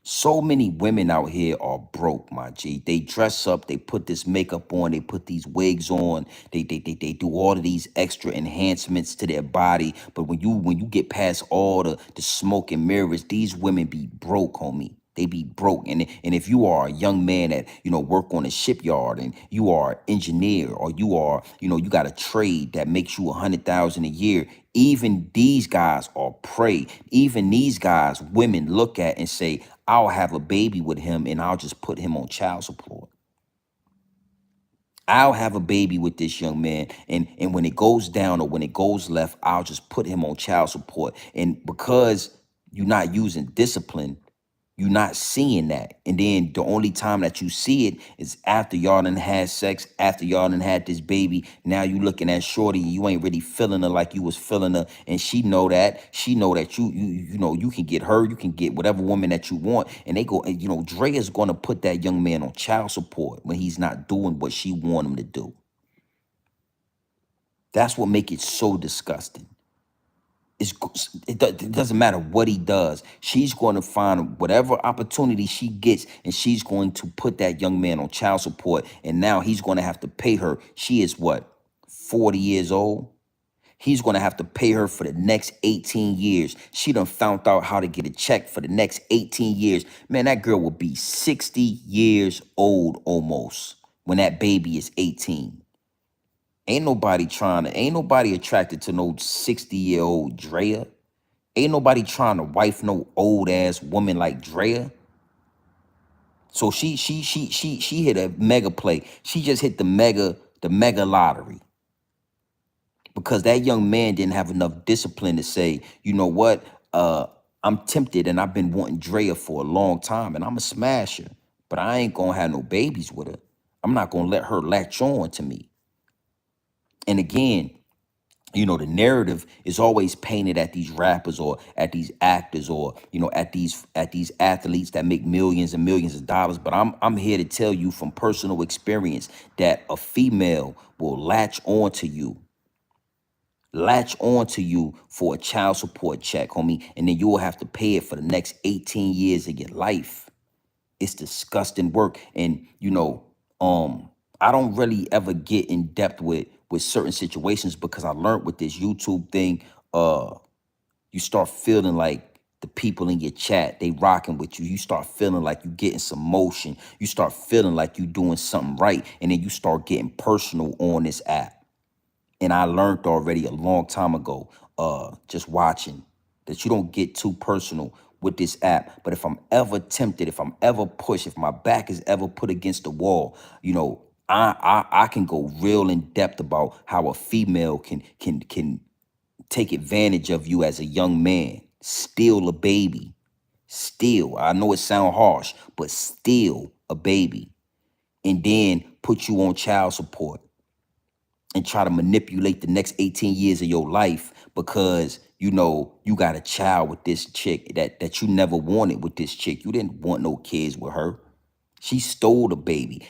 So many women out here are broke, my G. They dress up, they put this makeup on, they put these wigs on, they do all of these extra enhancements to their body. But when you get past all the smoke and mirrors, these women be broke, homie. They be broke. And if you are a young man that, work on a shipyard, and you are an engineer, or you are, you got a trade that makes you 100,000 a year, even these guys are prey. Even these guys, women look at and say, I'll have a baby with him and I'll just put him on child support. I'll have a baby with this young man, and when it goes down or when it goes left, I'll just put him on child support. And because you're not using discipline, you're not seeing that. And then the only time that you see it is after y'all done had sex, after y'all done had this baby. Now you looking at shorty and you ain't really feeling her like you was feeling her. And she know that. She know that you can get her, you can get whatever woman that you want. And they go, and DRAYA is gonna put that young man on child support when he's not doing what she want him to do. That's what make it so disgusting. It doesn't matter what he does. She's going to find whatever opportunity she gets, and she's going to put that young man on child support. And now he's going to have to pay her. She is what, 40 years old? He's going to have to pay her for the next 18 years. She done found out how to get a check for the next 18 years. Man, that girl will be 60 years old almost when that baby is 18. Ain't nobody attracted to no 60-year-old DRAYA. Ain't nobody trying to wife no old ass woman like DRAYA. So she hit a mega play. She just hit the mega lottery. Because that young man didn't have enough discipline to say, you know what? I'm tempted and I've been wanting DRAYA for a long time and I'm a smasher. But I ain't gonna have no babies with her. I'm not gonna let her latch on to me. And again, the narrative is always painted at these rappers or at these actors or, at these athletes that make millions and millions of dollars. But I'm here to tell you from personal experience that a female will latch on to you for a child support check, homie. And then you will have to pay it for the next 18 years of your life. It's disgusting work. And, I don't really ever get in depth with certain situations because I learned with this YouTube thing, you start feeling like the people in your chat, they rocking with you. You start feeling like you getting some motion. You start feeling like you doing something right. And then you start getting personal on this app. And I learned already a long time ago, just watching, that you don't get too personal with this app. But if I'm ever tempted, if I'm ever pushed, if my back is ever put against the wall, I can go real in depth about how a female can take advantage of you as a young man, steal a baby, steal. I know it sounds harsh, but steal a baby, and then put you on child support and try to manipulate the next 18 years of your life because, you got a child with this chick that you never wanted with this chick. You didn't want no kids with her. She stole the baby.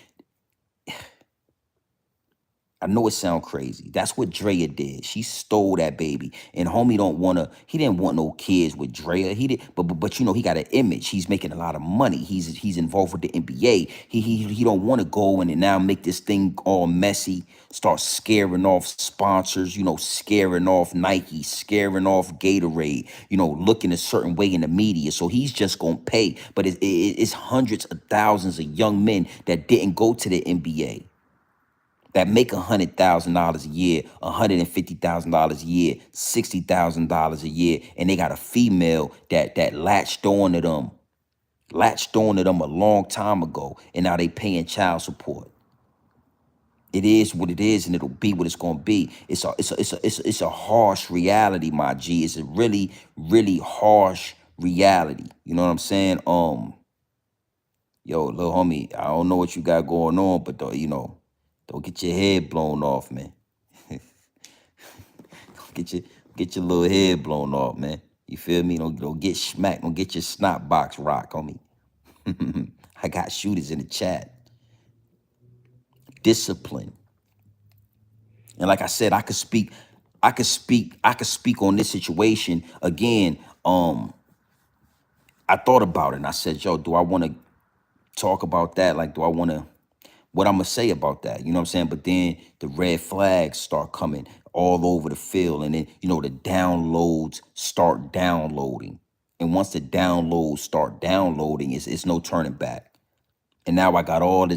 I know it sound crazy. That's what DRAYA did. She stole that baby. And homie don't wanna, he didn't want no kids with DRAYA. He did, but you know, he got an image. He's making a lot of money. He's involved with the NBA. He don't want to go in and now make this thing all messy, start scaring off sponsors, you know, scaring off Nike, scaring off Gatorade, you know, looking a certain way in the media. So he's just gonna pay. But it's hundreds of thousands of young men that didn't go to the NBA that make $100,000 a year, $150,000 a year, $60,000 a year, and they got a female that latched on to them a long time ago, and now they paying child support. It is what it is, and it'll be what it's gonna be. It's a harsh reality, my G. It's a really, really harsh reality. You know what I'm saying? Yo, little homie, I don't know what you got going on, but though, you know, don't get your head blown off, man. Get your get your little head blown off, man. You feel me? Don't get smacked. Don't get your snot box rock, homie. I got shooters in the chat. Discipline. And like I said, I could speak on this situation again. I thought about it and I said, yo, do I want to talk about that? Like, do I want to, what I'm gonna say about that? You know what I'm saying? But then the red flags start coming all over the field, and then, you know, the downloads start downloading. And once the downloads start downloading, it's no turning back. And now I got all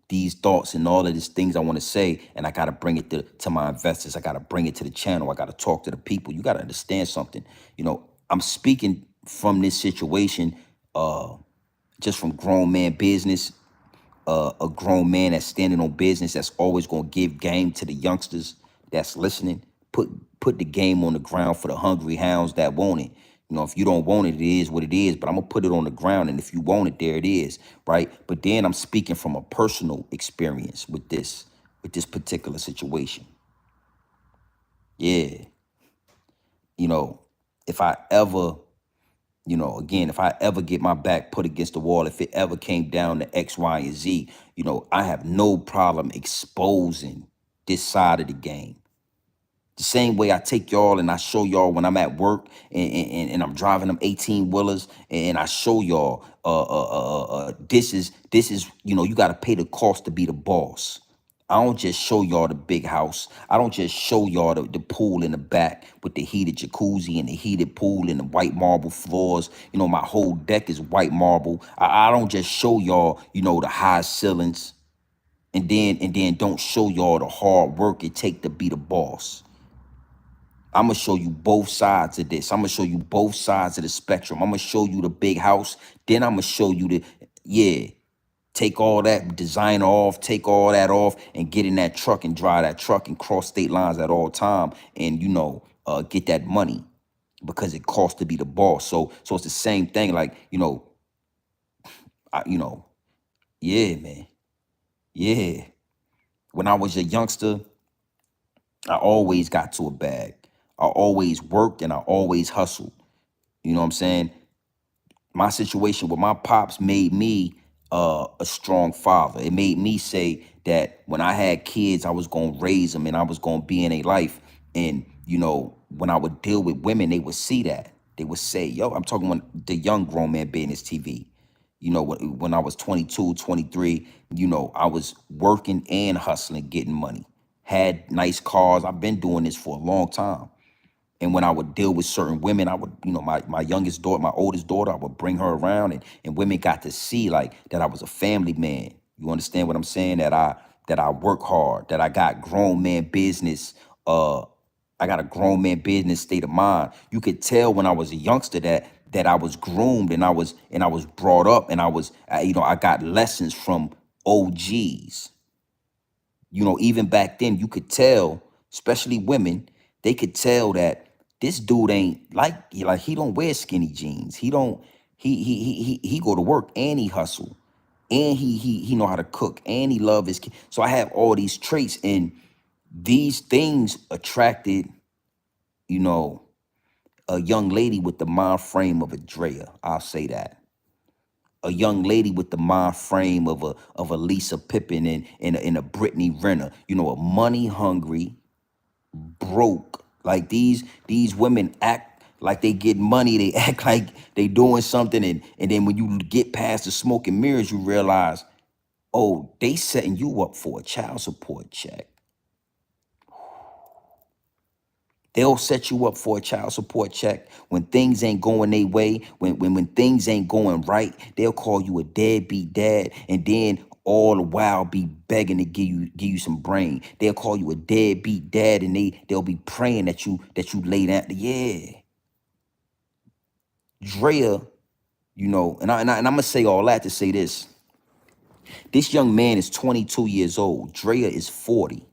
these thoughts and all of these things I want to say, and I got to bring it to my investors. I got to bring it to the channel. I got to talk to the people. You got to understand something. You know, I'm speaking from this situation, just from grown man business, a grown man that's standing on business, that's always going to give game to the youngsters that's listening. Put the game on the ground for the hungry hounds that want it. You know, if you don't want it, it is what it is, but I'm gonna put it on the ground, and if you want it, there it is, right? But then I'm speaking from a personal experience with this particular situation. Yeah. You know, if I ever, you know, again, if I ever get my back put against the wall, if it ever came down to X, Y, and Z, you know, I have no problem exposing this side of the game. The same way I take y'all and I show y'all when I'm at work and I'm driving them 18 wheelers, and I show y'all this is, you know, you got to pay the cost to be the boss. I don't just show y'all the big house. I don't just show y'all the pool in the back with the heated jacuzzi and the heated pool and the white marble floors. You know, my whole deck is white marble. I don't just show y'all, you know, the high ceilings, and then don't show y'all the hard work it take to be the boss. I'm going to show you both sides of this. I'm going to show you both sides of the spectrum. I'm going to show you the big house. Then I'm going to show you yeah, take all that designer off, take all that off, and get in that truck and drive that truck and cross state lines at all time, and, you know, get that money because it costs to be the boss. So it's the same thing. Like, you know, yeah, man. Yeah. When I was a youngster, I always got to a bag. I always worked and I always hustled. You know what I'm saying? My situation with my pops made me a strong father. It made me say that when I had kids, I was going to raise them and I was going to be in a life. And, you know, when I would deal with women, they would see that. They would say, yo, I'm talking when the young grown man business TV. You know, when I was 22, 23, you know, I was working and hustling, getting money, had nice cars. I've been doing this for a long time. And when I would deal with certain women, I would, you know, my youngest daughter, my oldest daughter, I would bring her around, and women got to see like that I was a family man. You understand what I'm saying? That I work hard, that I got grown man business. I got a grown man business state of mind. You could tell when I was a youngster that I was groomed and I was brought up, and you know, I got lessons from OGs. You know, even back then, you could tell, especially women, they could tell that this dude ain't like he don't wear skinny jeans. He don't he go to work and he hustle, and he know how to cook, and he love his kid. So I have all these traits, and these things attracted, you know, a young lady with the mind frame of a DRAYA. I'll say that. a young lady with the mind frame of a Lisa Pippen and a Brittany Renner. You know, a money hungry, broke. Like these women act like they get money. They act like they doing something, and then when you get past the smoke and mirrors, you realize, oh, they setting you up for a child support check. They'll set you up for a child support check when things ain't going their way, when things ain't going right. They'll call you a deadbeat dad, and then all the while be begging to give you some brain. They'll call you a deadbeat dad, and they'll be praying that you lay down. Yeah, Drea, you know, and I'm gonna say all that to say this. This young man is 22 years old. Drea is 40.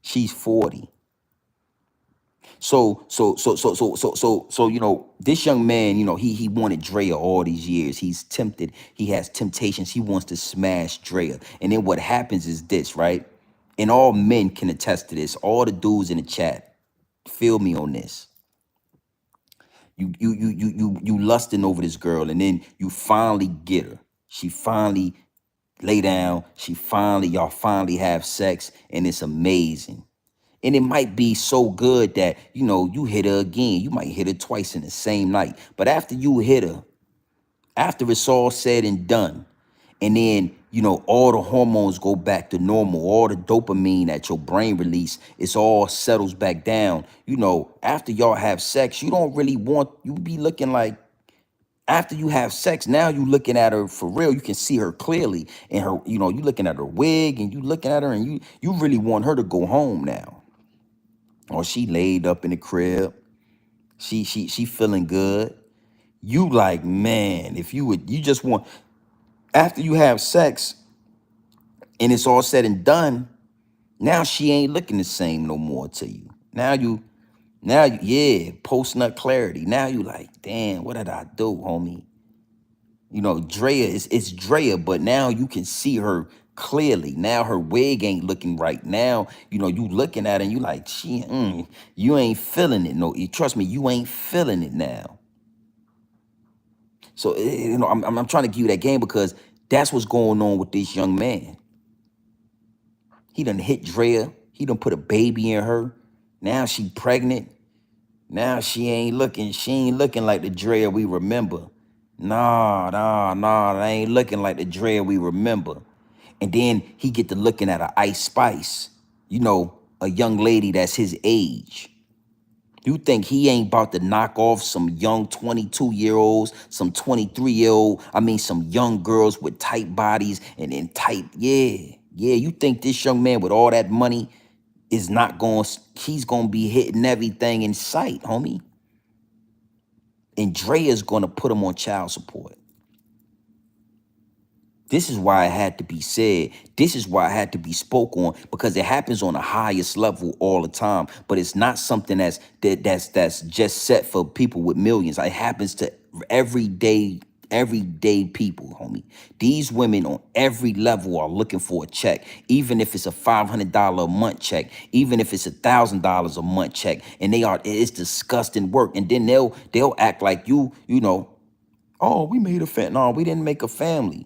She's 40. So, you know, this young man, you know, he wanted Drea all these years. He's tempted. He has temptations. He wants to smash Drea. And then what happens is this, right? And all men can attest to this. All the dudes in the chat, feel me on this. You lusting over this girl, and then you finally get her. She finally lay down. Y'all finally have sex, and it's amazing. And it might be so good that, you know, you hit her again. You might hit her twice in the same night. But after you hit her, after it's all said and done, and then, you know, all the hormones go back to normal, all the dopamine that your brain release, it's all settles back down. You know, after y'all have sex, you don't really want, you be looking like, after you have sex, now you looking at her for real. You can see her clearly. And her, you know, you looking at her wig, and you looking at her, and you really want her to go home now. Or she laid up in the crib. She feeling good. You like, man, if you would, you just want, after you have sex and it's all said and done, now she ain't looking the same no more to you. Yeah, post nut clarity. Now you like, damn, what did I do, homie? You know, Drea, it's Drea, but now you can see her clearly. Now her wig ain't looking right. Now, you know, you looking at her and you like, you ain't feeling it. No, trust me, you ain't feeling it now. So, you know, I'm trying to give you that game because that's what's going on with this young man. He done hit Drea. He done put a baby in her. Now she pregnant. Now she ain't looking like the Drea we remember. Nah, they ain't looking like the Drea we remember. And then he get to looking at a Ice Spice, you know, a young lady that's his age. You think he ain't about to knock off some young 22-year-olds, some 23-year-old, some young girls with tight bodies and tight, yeah. You think this young man with all that money is not going, he's going to be hitting everything in sight, homie. And Drea's going to put him on child support. This is why it had to be said. This is why it had to be spoke on, because it happens on the highest level all the time. But it's not something that's just set for people with millions. It happens to everyday people, homie. These women on every level are looking for a check, even if it's a $500 a month check, even if it's $1,000 a month check, and it's disgusting work. And then they'll act like you know, oh, we made a family. No, we didn't make a family.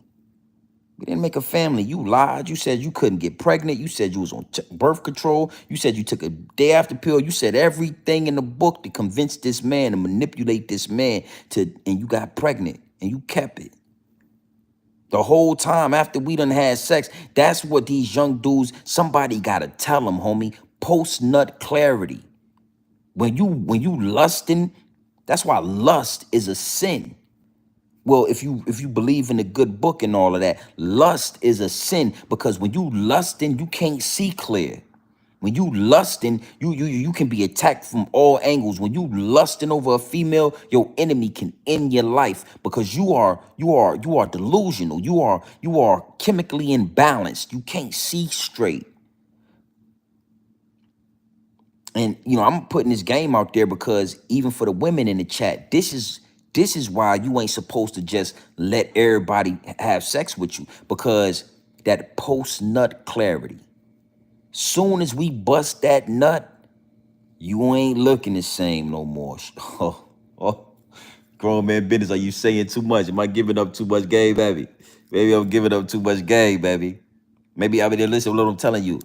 We didn't make a family. You lied. You said you couldn't get pregnant. You said you was on birth control. You said you took a day after pill. You said everything in the book to convince this man, to manipulate this man, and you got pregnant and you kept it. The whole time after we done had sex, that's what these young dudes, somebody gotta tell them, homie, post-nut clarity. When you lusting, that's why lust is a sin. Well, if you believe in the good book and all of that, lust is a sin, because when you lusting, you can't see clear. When you lusting, you can be attacked from all angles. When you lusting over a female, your enemy can end your life, because you are delusional. You are chemically imbalanced. You can't see straight. And, you know, I'm putting this game out there because even for the women in the chat, this is why you ain't supposed to just let everybody have sex with you, because that post-nut clarity. Soon as we bust that nut, you ain't looking the same no more. Oh, Grown man business. Are you saying too much? Am I giving up too much game, baby? Maybe I'm giving up too much game, baby. Maybe I mean, listen to what I'm telling you.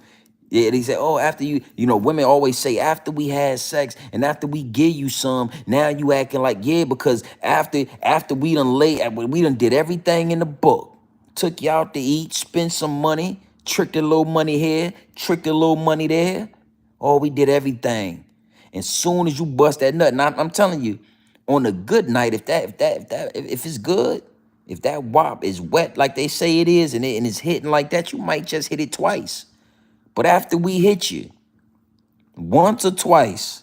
Yeah, and he said, oh, after women always say after we had sex and after we give you some, now you acting like, yeah, because after we done did everything in the book. Took you out to eat, spent some money, tricked a little money here, tricked a little money there. Oh, we did everything. And soon as you bust that nut, and I'm telling you, on a good night, if it's good, if that wop is wet like they say it is, and it's hitting like that, you might just hit it twice. But after we hit you once or twice,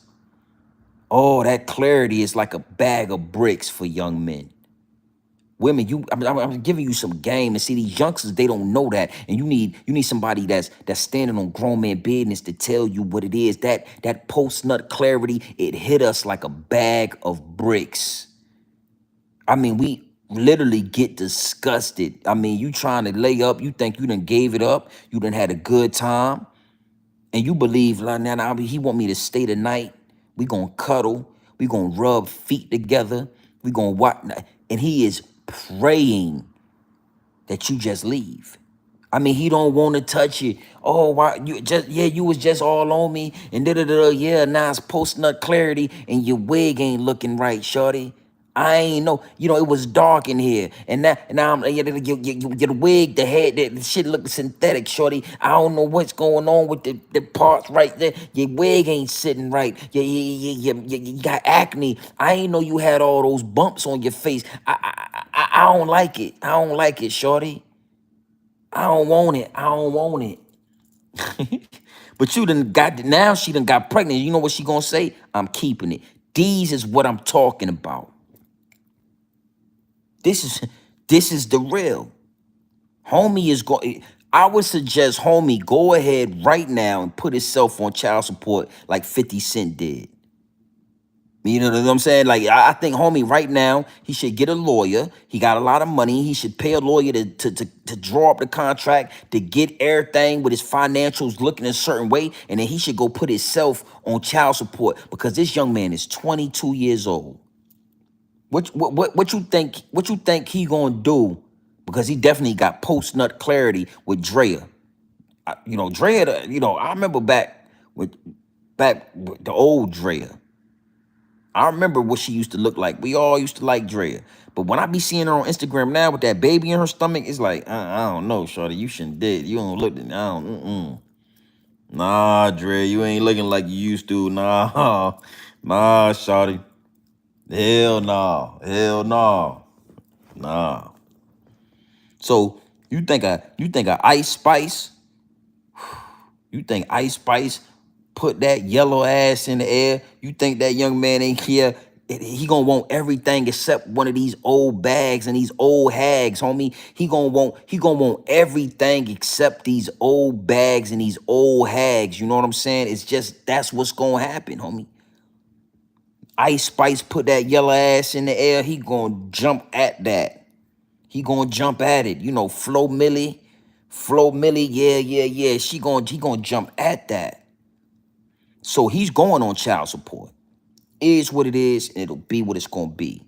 oh, that clarity is like a bag of bricks for young men. Women, I'm giving you some game. And see, these youngsters, they don't know that. And you need somebody that's standing on grown man business to tell you what it is. That post-nut clarity, it hit us like a bag of bricks. I mean, we literally get disgusted. I mean, you trying to lay up, you think you done gave it up, you done had a good time, and you believe, like, now he want me to stay the night. We gonna cuddle, we gonna rub feet together, we gonna watch, and he is praying that you just leave. I mean, he don't want to touch you. Oh, why you was just all on me and yeah, now it's post nut clarity and your wig ain't looking right, shorty. I ain't know, it was dark in here, and now I'm your wig, the head, the shit look synthetic, shorty. I don't know what's going on with the parts right there. Your wig ain't sitting right. You got acne. I ain't know you had all those bumps on your face. I don't like it. I don't like it, shorty. I don't want it. I don't want it. But you done got, now she done got pregnant. You know what she gonna say? I'm keeping it. These is what I'm talking about. This is the real. Homie is going, I would suggest homie go ahead right now and put himself on child support like 50 Cent did. You know what I'm saying? Like, I think homie right now, he should get a lawyer. He got a lot of money. He should pay a lawyer to draw up the contract, to get everything with his financials looking a certain way. And then he should go put himself on child support because this young man is 22 years old. What you think he gonna do? Because he definitely got post-nut clarity with DRAYA. DRAYA, I remember back with the old DRAYA. I remember what she used to look like. We all used to like DRAYA. But when I be seeing her on Instagram now with that baby in her stomach, it's like, I don't know, shorty. You shouldn't did. You don't look, I don't, Nah, DRAYA, you ain't looking like you used to. Nah, nah, shorty. Hell no. Hell no. Nah. So you think a Ice Spice, you think Ice Spice put that yellow ass in the air? You think that young man ain't here? He gonna want everything except one of these old bags and these old hags, homie. He gonna want everything except these old bags and these old hags. You know what I'm saying? It's just, that's what's gonna happen, homie. Ice Spice put that yellow ass in the air. He gonna jump at that. He gonna jump at it. Flo Millie, yeah. He gonna jump at that. So he's going on child support. Is what it is, and it'll be what it's gonna be.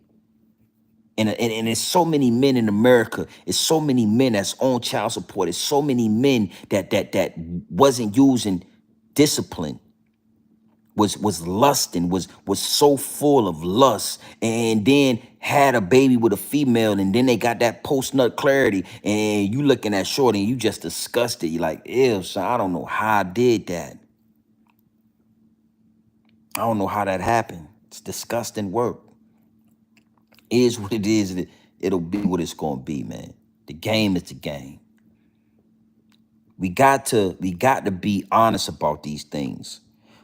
And there's so many men in America. It's so many men that's on child support. It's so many men that wasn't using discipline. Was lusting, was so full of lust, and then had a baby with a female, and then they got that post-nut clarity, and you looking at shorty and you just disgusted. You like, ew, son, I don't know how I did that. I don't know how that happened. It's disgusting work. Is what it is. It'll be what it's gonna be, man. The game is the game. We got to be honest about these things.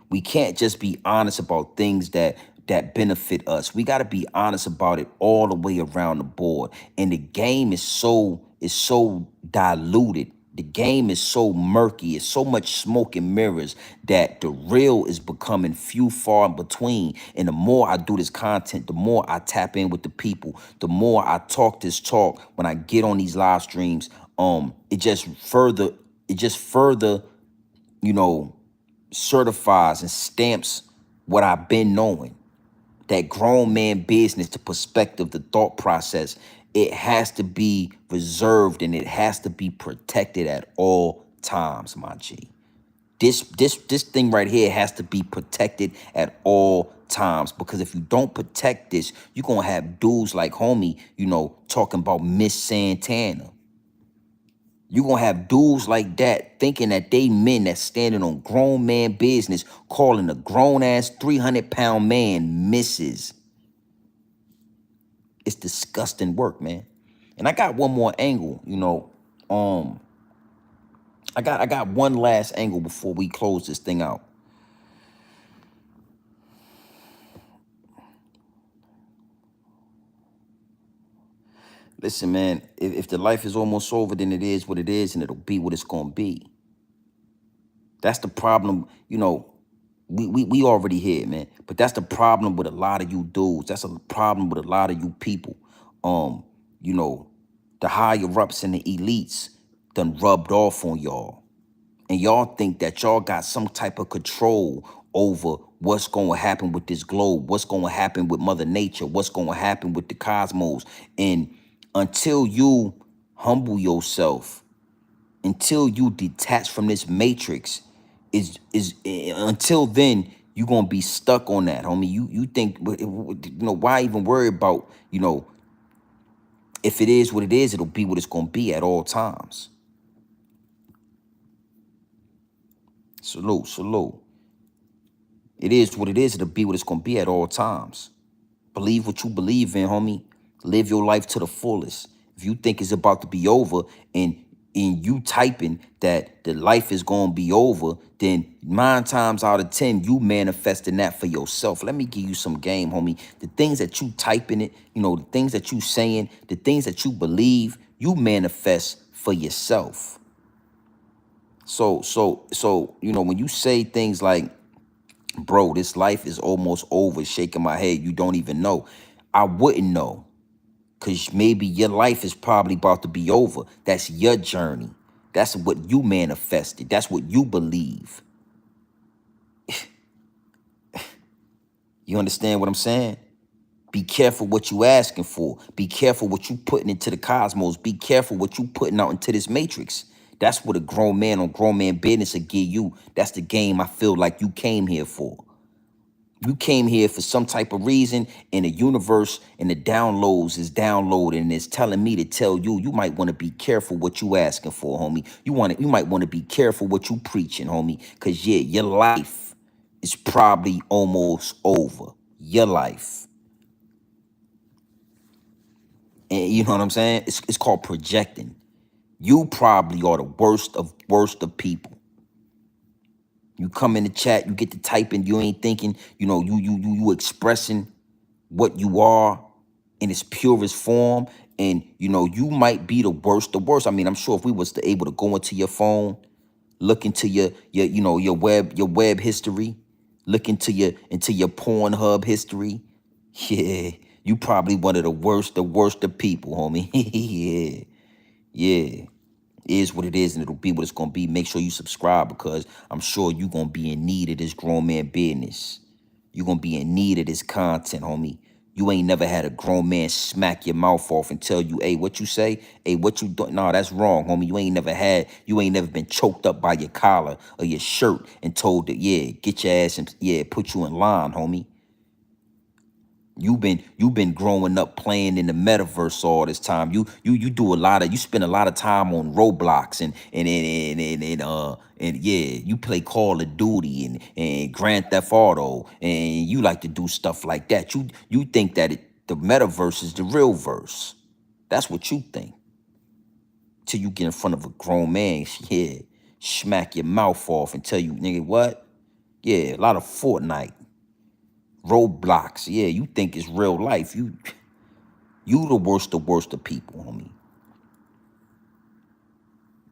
We can't just be honest about things that benefit us. We got to be honest about it all the way around the board. And the game is so diluted. The game is so murky. It's so much smoke and mirrors that the real is becoming few far in between. And the more I do this content, the more I tap in with the people, the more I talk this talk when I get on these live streams, it just further, certifies and stamps what I've been knowing. That grown man business, the perspective, the thought process, it has to be reserved and it has to be protected at all times, my G. This thing right here has to be protected at all times, because if you don't protect this, you're gonna have dudes like homie, you know, talking about Miss Santana. You're gonna have dudes like that thinking that they men that's standing on grown man business, calling a grown ass 300-pound man misses. It's disgusting work, man. And I got one more angle, you know. I got one last angle before we close this thing out. Listen, man, if the life is almost over, then it is what it is, and it'll be what it's gonna be. That's the problem, you know. We already here, man. But that's the problem with a lot of you dudes. That's a problem with a lot of you people. You know, the higher ups and the elites done rubbed off on y'all. And y'all think that y'all got some type of control over what's going to happen with this globe, what's going to happen with Mother Nature, what's going to happen with the cosmos. And until you humble yourself, until you detach from this matrix, until then you're gonna be stuck on that, homie. You think, you know, why even worry about, you know, if it is what it is, it'll be what it's gonna be at all times. Salute, salute. It is what it is, it'll be what it's gonna be at all times. Believe what you believe in, homie. Live your life to the fullest. If you think it's about to be over and in you typing that the life is going to be over, then 9 times out of 10, you manifesting that for yourself. Let me give you some game, homie. The things that you typing it, you know, the things that you saying, the things that you believe, you manifest for yourself. So, you know, when you say things like, bro, this life is almost over, shaking my head, you don't even know. I wouldn't know, because maybe your life is probably about to be over. That's your journey. That's what you manifested. That's what you believe. You understand what I'm saying? Be careful what you asking for. Be careful what you putting into the cosmos. Be careful what you putting out into this matrix. That's what a grown man on grown man business will give you. That's the game I feel like you came here for. You came here for some type of reason, and the universe and the downloads is downloading and it's telling me to tell you, you might want to be careful what you asking for, homie. You might want to be careful what you preaching, homie. Cause yeah, your life is probably almost over. Your life. And you know what I'm saying? It's called projecting. You probably are the worst of people. You come in the chat, you get to typing, you ain't thinking, you know, you expressing what you are in its purest form. And you know, you might be the worst. I mean, I'm sure if we was to able to go into your phone, look into your you know, your web history, look into your Pornhub history, yeah, you probably one of the worst of people, homie. Yeah, yeah. Is what it is, and it'll be what it's gonna be. Make sure you subscribe, because I'm sure you're gonna be in need of this grown man business. You're gonna be in need of this content, homie. You ain't never had a grown man smack your mouth off and tell you, hey, what you say? Hey, what you do? No, that's wrong, homie. You ain't never been choked up by your collar or your shirt and told that, yeah, get your ass and yeah, put you in line, homie. You've been growing up playing in the metaverse all this time. You spend a lot of time on Roblox and yeah, you play Call of Duty and Grand Theft Auto, and you like to do stuff like that. You think that the metaverse is the real verse. That's what you think. Till you get in front of a grown man, yeah, smack your mouth off and tell you, nigga, what? Yeah, a lot of Fortnite. Roblox, yeah, you think it's real life. You the worst of people, homie.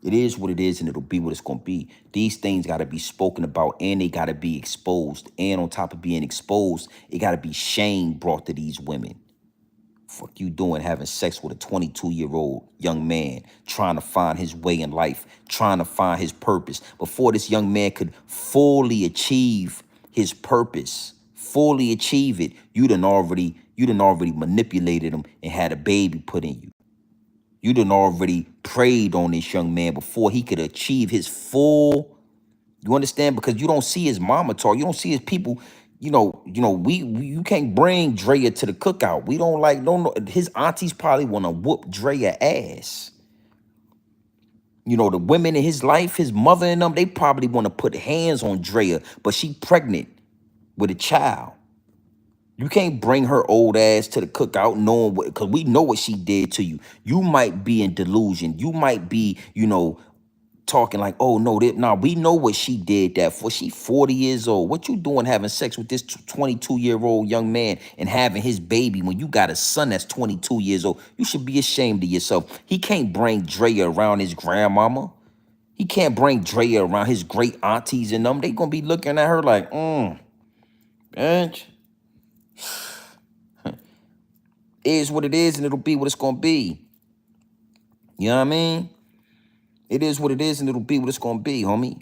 It is what it is, and it'll be what it's gonna be. These things gotta be spoken about, and they gotta be exposed. And on top of being exposed, it gotta be shame brought to these women. Fuck you doing having sex with a 22-year-old young man trying to find his way in life, trying to find his purpose. Before this young man could fully achieve his purpose, fully achieve it, you done already manipulated him and had a baby put in you. You done already preyed on this young man before he could achieve his full. You understand? Because you don't see his mama talk. You don't see his people. You can't bring Drea to the cookout. We don't like, don't know. His aunties probably want to whoop Drea ass. The women in his life, his mother and them, they probably want to put hands on Drea, but she pregnant with a child. You can't bring her old ass to the cookout knowing what, because we know what she did to you. You might be in delusion. You might be, talking like, oh no, nah, we know what she did that for. She 40 years old. What you doing having sex with this 22-year-old young man and having his baby when you got a son that's 22 years old? You should be ashamed of yourself. He can't bring Drea around his grandmama. He can't bring Drea around his great aunties and them. They gonna be looking at her like, bitch. Is what it is, and it'll be what it's gonna be. You know what I mean? It is what it is, and it'll be what it's gonna be, homie.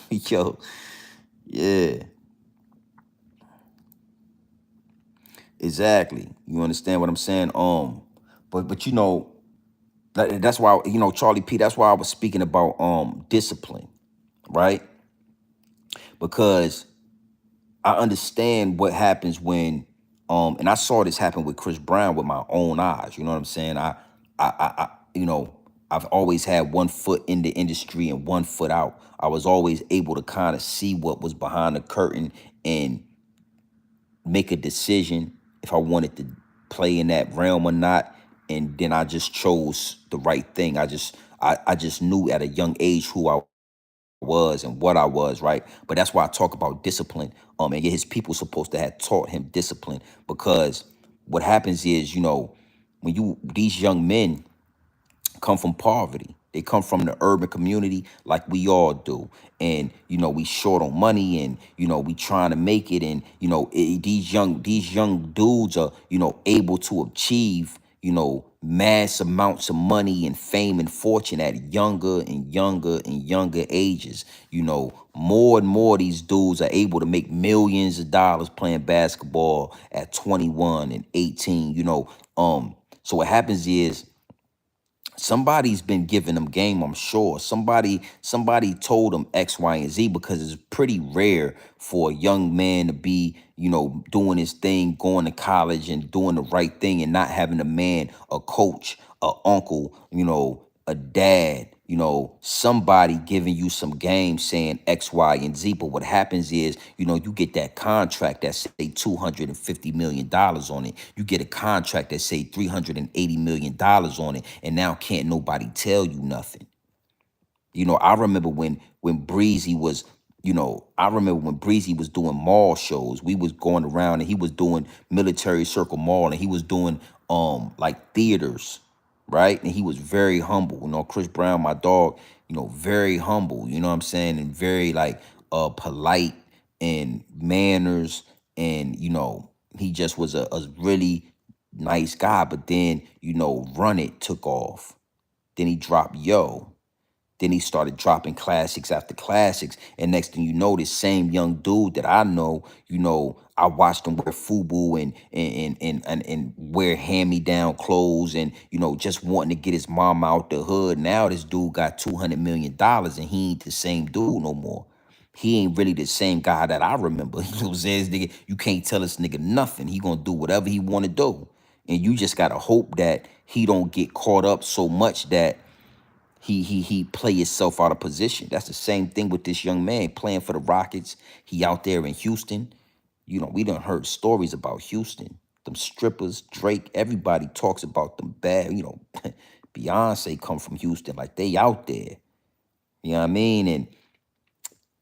Yo, yeah. Exactly. You understand what I'm saying? But that's why, Charlie P, that's why I was speaking about discipline, right? Because I understand what happens when and I saw this happen with Chris Brown with my own eyes. You know what I'm saying? I've always had one foot in the industry and one foot out. I was always able to kind of see what was behind the curtain and make a decision if I wanted to play in that realm or not. And then I just chose the right thing. I just knew at a young age who I was and what I was, right? But that's why I talk about discipline. And yeah, his people supposed to have taught him discipline, because what happens is, when these young men come from poverty. They come from the urban community like we all do. And, we short on money, and, we trying to make it. And, these young dudes are, able to achieve, mass amounts of money and fame and fortune at younger and younger and younger ages. More and more these dudes are able to make millions of dollars playing basketball at 21 and 18, so what happens is, somebody's been giving them game, I'm sure. Somebody told them X, Y, and Z, because it's pretty rare for a young man to be, doing his thing, going to college and doing the right thing, and not having a man, a coach, a uncle, a dad, somebody giving you some game saying X, Y, and Z. But what happens is, you get that contract that say $250 million on it. You get a contract that say $380 million on it. And now can't nobody tell you nothing. I remember when Breezy was, doing mall shows. We was going around and he was doing Military Circle Mall, and he was doing like theaters, right? And he was very humble. Chris Brown, my dog, very humble, you know what I'm saying? And very like polite and manners, and he just was a really nice guy. But then, Run It took off. Then he dropped Yo. Then he started dropping classics after classics. And next thing you know, this same young dude that I know, I watched him wear FUBU and wear hand-me-down clothes, and, just wanting to get his mom out the hood. Now this dude got $200 million, and he ain't the same dude no more. He ain't really the same guy that I remember. You know what I'm saying? This nigga, you can't tell this nigga nothing. He gonna do whatever he wanna do. And you just gotta hope that he don't get caught up so much that he play himself out of position. That's the same thing with this young man playing for the Rockets. He out there in Houston. We done heard stories about Houston. Them strippers, Drake, everybody talks about them bad. Beyonce come from Houston, like they out there. You know what I mean? And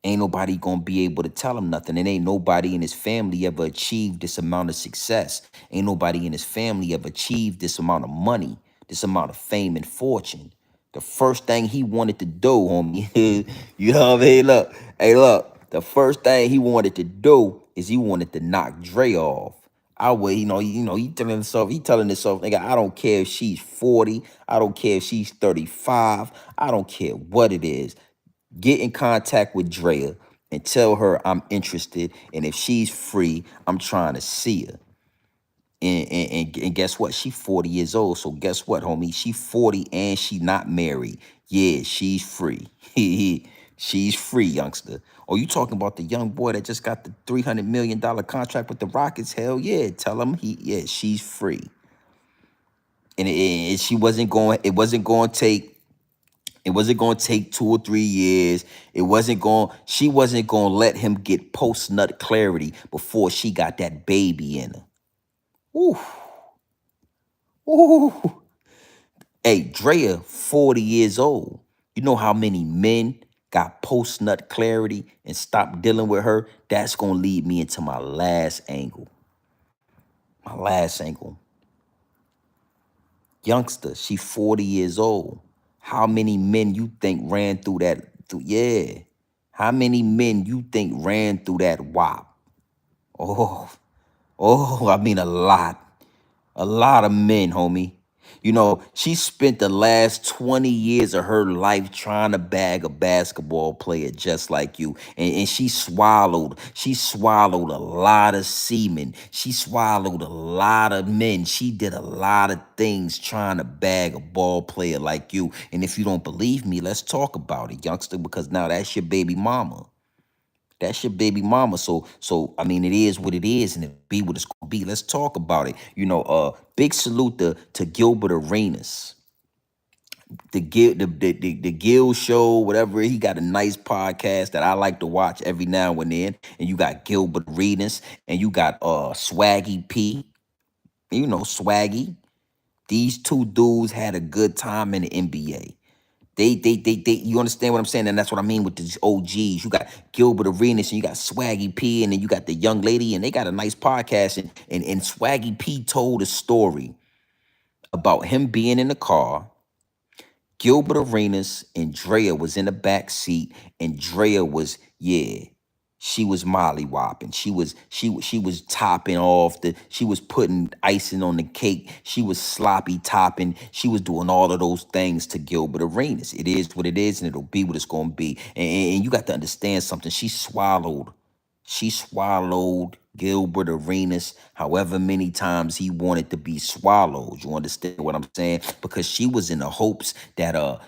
ain't nobody gonna be able to tell him nothing. And ain't nobody in his family ever achieved this amount of success. Ain't nobody in his family ever achieved this amount of money, this amount of fame and fortune. The first thing he wanted to do, homie, you know what I mean? Look, the first thing he wanted to do is he wanted to knock Dre off. I would, he telling himself, nigga, I don't care if she's 40, I don't care if she's 35, I don't care what it is. Get in contact with Drea and tell her I'm interested, and if she's free, I'm trying to see her. And guess what? She 40 years old. So guess what, homie? She 40 and she not married. Yeah, she's free. She's free, youngster. Oh, you talking about the young boy that just got the $300 million contract with the Rockets? Hell yeah. Tell him yeah, she's free. And she wasn't going, it wasn't going to take 2 or 3 years. She wasn't going to let him get post nut clarity before she got that baby in her. Ooh. Ooh. Hey, DRAYA, 40 years old. You know how many men got post-nut clarity and stopped dealing with her? That's going to lead me into my last angle. My last angle. Youngster, she 40 years old. How many men you think ran through that? Yeah. How many men you think ran through that WAP? I mean a lot. A lot of men, homie. You know, she spent the last 20 years of her life trying to bag a basketball player just like you. And she swallowed a lot of semen. She swallowed a lot of men. She did a lot of things trying to bag a ball player like you. And if you don't believe me, let's talk about it, youngster, because now that's your baby mama. That's your baby mama. So I mean, it is what it is, and it be what it's gonna be. Let's talk about it. You know, big salute to Gilbert Arenas, the Gil show, whatever. He got a nice podcast that I like to watch every now and then. And you got Gilbert Arenas, and you got Swaggy P. You know, Swaggy. These two dudes had a good time in the NBA. You understand what I'm saying? And that's what I mean with these OGs. You got Gilbert Arenas and you got Swaggy P, and then you got the young lady, and they got a nice podcast. And Swaggy P told a story about him being in the car. Gilbert Arenas and DRAYA was in the back seat, and DRAYA was, yeah, she was mollywopping. She was topping off she was putting icing on the cake. She was sloppy topping. She was doing all of those things to Gilbert Arenas. It is what it is, and it'll be what it's gonna be. And you got to understand something. She swallowed Gilbert Arenas however many times he wanted to be swallowed. You understand what I'm saying? Because she was in the hopes that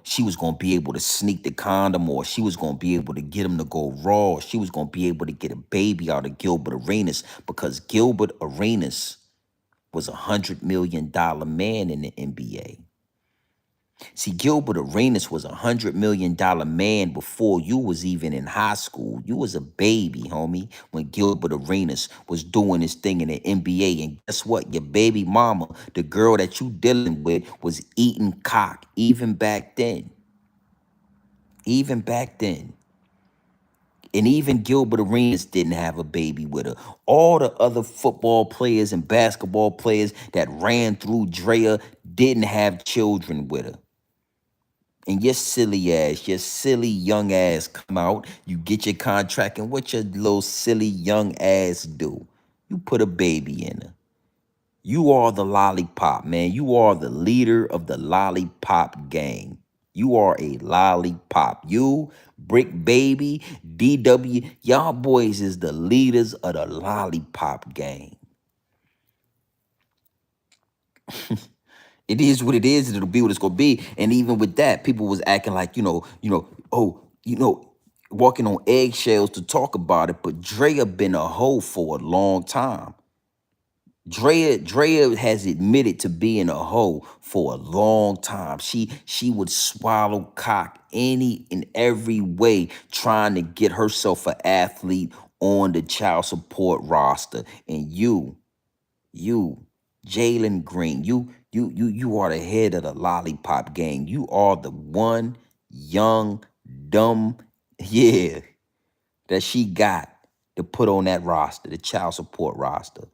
she was gonna be able to sneak the condom, or she was gonna be able to get him to go raw. She was gonna be able to get a baby out of Gilbert Arenas, because Gilbert Arenas was $100 million man in the NBA. See, Gilbert Arenas was $100 million man before you was even in high school. You was a baby, homie, when Gilbert Arenas was doing his thing in the NBA. And guess what? Your baby mama, the girl that you dealing with, was eating cock even back then. Even back then. And even Gilbert Arenas didn't have a baby with her. All the other football players and basketball players that ran through DRAYA didn't have children with her. And your silly young ass come out, you get your contract, and what your little silly young ass do? You put a baby in her. You are the lollipop, man. You are the leader of the lollipop gang. You are a lollipop. You, Brick Baby, DW, y'all boys is the leaders of the lollipop gang. It is what it is, and it'll be what it's gonna be. And even with that, people was acting like, walking on eggshells to talk about it. But DRAYA been a hoe for a long time. DRAYA has admitted to being a hoe for a long time. She would swallow cock any and every way, trying to get herself an athlete on the child support roster. And you, Jalen Green, you are the head of the lollipop gang. You are the one young, dumb, yeah, that she got to put on that roster, the child support roster.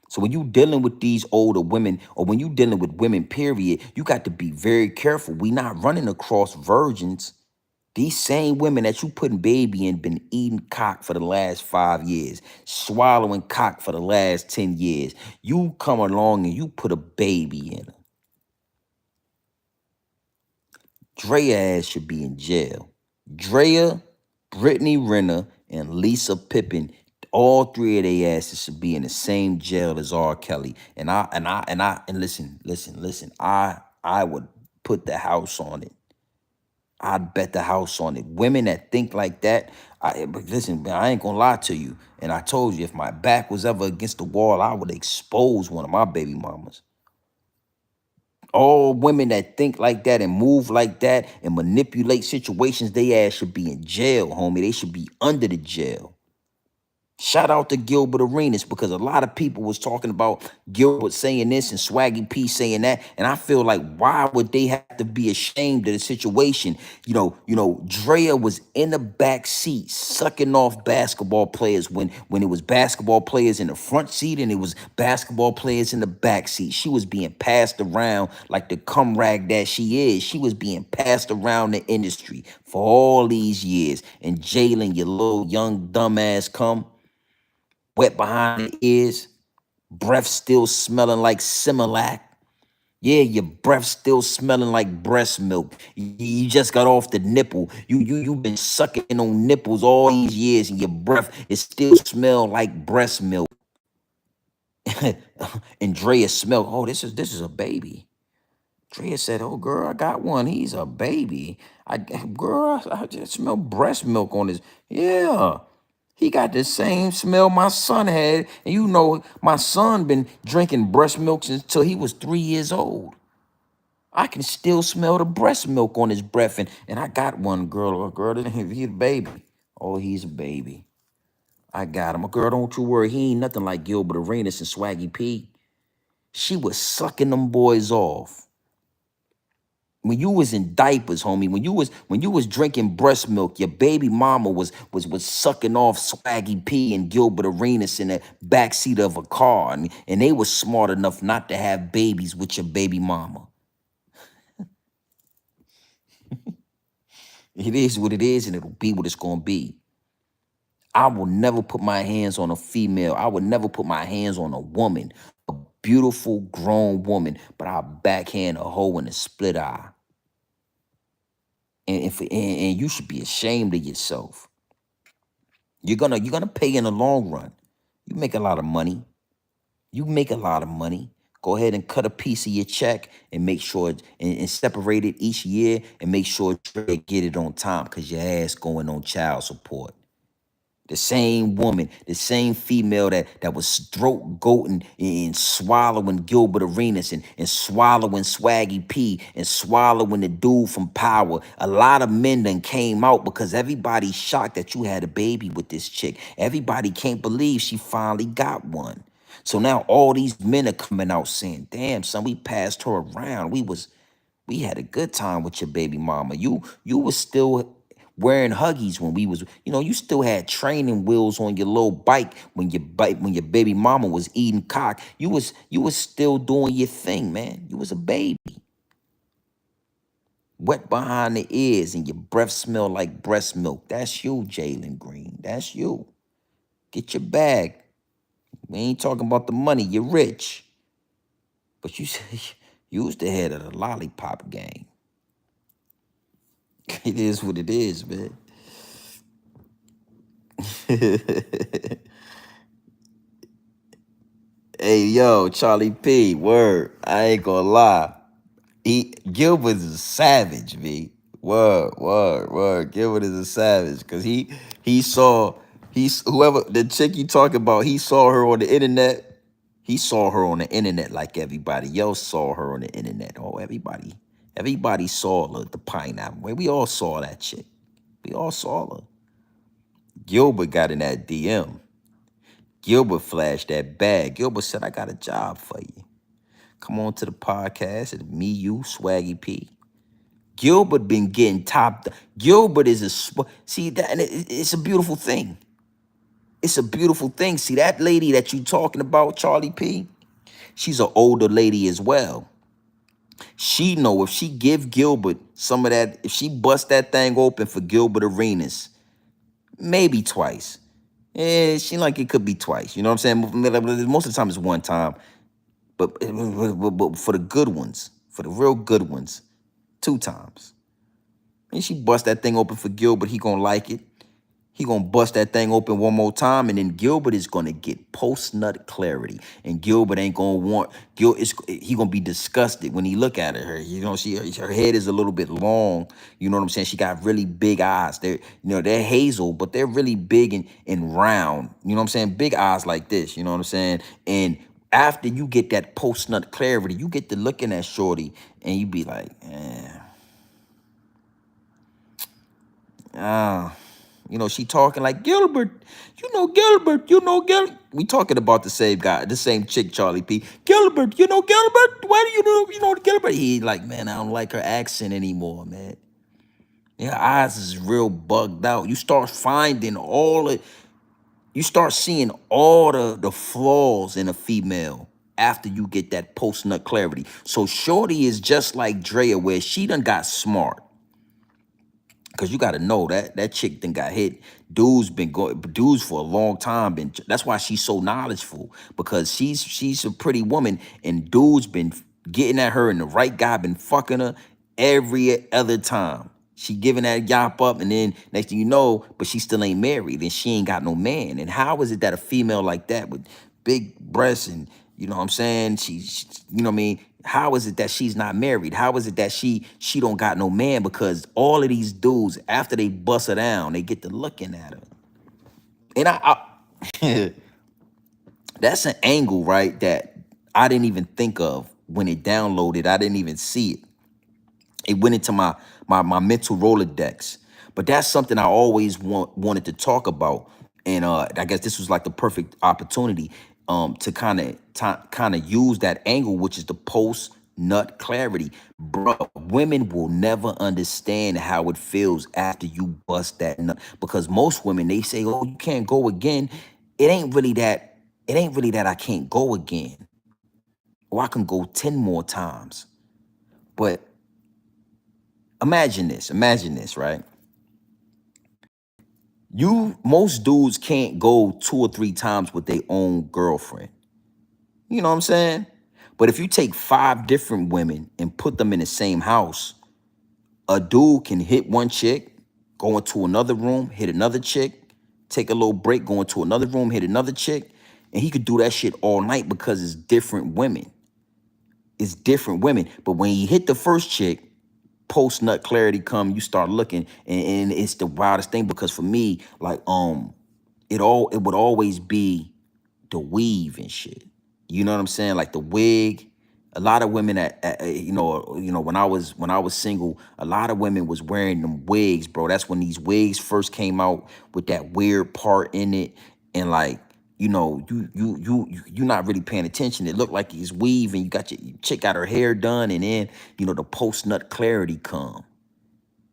So when you dealing with these older women, or when you dealing with women, period, you got to be very careful. We not running across virgins. These same women that you putting baby in been eating cock for the last 5 years, swallowing cock for the last 10 years. You come along and you put a baby in her. DRAYA ass should be in jail. DRAYA, Brittany Renner and Lisa Pippen, all three of their asses should be in the same jail as R. Kelly. And listen. I would put the house on it. I'd bet the house on it. Women that think like that, but listen, man, I ain't gonna lie to you. And I told you, if my back was ever against the wall, I would expose one of my baby mamas. All women that think like that and move like that and manipulate situations, they ass should be in jail, homie. They should be under the jail. Shout out to Gilbert Arenas, because a lot of people was talking about Gilbert saying this and Swaggy P saying that, and I feel like, why would they have to be ashamed of the situation? DRAYA was in the back seat sucking off basketball players when it was basketball players in the front seat and it was basketball players in the back seat. She was being passed around like the cum rag that she is. She was being passed around the industry for all these years. And Jalen, you little young dumbass cum, wet behind the ears, breath still smelling like Similac. Yeah, your breath still smelling like breast milk. You just got off the nipple. You've been sucking on nipples all these years, and your breath is still smell like breast milk. And Drea smelled, oh, this is a baby. Drea said, oh girl, I got one. He's a baby. I just smell breast milk on his. Yeah. He got the same smell my son had. And you know, my son been drinking breast milk since till he was 3 years old. I can still smell the breast milk on his breath. And I got one girl. He's a baby. Oh, he's a baby. I got him. Girl, don't you worry. He ain't nothing like Gilbert Arenas and Swaggy P. She was sucking them boys off. When you was in diapers, homie, when you was drinking breast milk, your baby mama was sucking off Swaggy P and Gilbert Arenas in the backseat of a car. And they was smart enough not to have babies with your baby mama. It is what it is, and it'll be what it's gonna be. I will never put my hands on a female. I would never put my hands on a woman, a beautiful grown woman, but I'll backhand a hoe in a split eye. And you should be ashamed of yourself. You're gonna pay in the long run. You make a lot of money. You make a lot of money. Go ahead and cut a piece of your check and make sure and separate it each year and make sure you get it on time, because your ass going on child support. The same woman, the same female that was throat goating and swallowing Gilbert Arenas and swallowing Swaggy P and swallowing the dude from Power. A lot of men done came out because everybody's shocked that you had a baby with this chick. Everybody can't believe she finally got one. So now all these men are coming out saying, damn, son, we passed her around. We had a good time with your baby mama. You was still wearing Huggies when we was, you still had training wheels on your little bike when your baby mama was eating cock. You was still doing your thing, man. You was a baby. Wet behind the ears and your breath smell like breast milk. That's you, Jalen Green. That's you. Get your bag. We ain't talking about the money. You're rich. But you was the head of the lollipop gang. It is what it is, man. Hey, yo, Charlie P, word. I ain't gonna lie. Gilbert is a savage, me. Word. Gilbert is a savage. Cause whoever the chick you talking about, he saw her on the internet. He saw her on the internet like everybody else saw her on the internet. Oh, everybody saw the pineapple. We all saw that chick. We all saw her. Gilbert got in that DM. Gilbert flashed that bag. Gilbert said, I got a job for you. Come on to the podcast. It's me, you, Swaggy P. Gilbert been getting topped. Gilbert is see that, and it's a beautiful thing. It's a beautiful thing. See, that lady that you talking about, Charlie P, she's an older lady as well. She know if she give Gilbert some of that, if she bust that thing open for Gilbert Arenas, maybe twice. Yeah, she like it could be twice. You know what I'm saying? Most of the time it's one time. But for the good ones, for the real good ones, 2 times. And she bust that thing open for Gilbert, he gonna like it. He gonna bust that thing open one more time, and then Gilbert is gonna get post nut clarity, and Gilbert ain't gonna want he gonna be disgusted when he look at her. You know, her head is a little bit long. You know what I'm saying? She got really big eyes. They're hazel, but they're really big and round. You know what I'm saying? Big eyes like this. You know what I'm saying? And after you get that post nut clarity, you get to looking at shorty, and you be like, you know, she talking like Gilbert, Gilbert, Gilbert. We talking about the same guy, the same chick, Charlie P. Gilbert, Gilbert. Why do you know Gilbert? He like, man, I don't like her accent anymore, man. Your eyes is real bugged out. You start finding you start seeing all the flaws in a female after you get that post nut clarity. So Shorty is just like DRAYA, where she done got smart. Cause you gotta know that chick then got hit. Dudes for a long time that's why she's so knowledgeable, because she's a pretty woman, and dudes been getting at her, and the right guy been fucking her every other time. She giving that yop up, and then next thing you know, but she still ain't married, and she ain't got no man. And how is it that a female like that with big breasts, and you know what I'm saying, you know what I mean, how is it that she's not married? How is it that she don't got no man? Because all of these dudes, after they bust her down, they get to looking at her. And I that's an angle, right, that I didn't even think of when it downloaded. I didn't even see it. It went into my mental Rolodex. But that's something I always wanted to talk about. And I guess this was like the perfect opportunity to kind of use that angle, which is the post nut clarity. Bro, women will never understand how it feels after you bust that nut, because most women, they say, oh, you can't go again. It ain't really that. It ain't really that I can't go again, or I can go 10 more times. But imagine this, right? Most dudes can't go 2 or 3 times with their own girlfriend. You know what I'm saying? But if you take 5 different women and put them in the same house, a dude can hit one chick, go into another room, hit another chick, take a little break, go into another room, hit another chick, and he could do that shit all night because it's different women. It's different women. But when you hit the first chick, post nut clarity come, you start looking, and it's the wildest thing, because for me, like it would always be the weave and shit. You know what I'm saying? Like the wig. A lot of women when I was single, a lot of women was wearing them wigs, bro. That's when these wigs first came out with that weird part in it, and like, you're not really paying attention. It looked like he's weaving. You got your chick got her hair done, and then the post nut clarity come.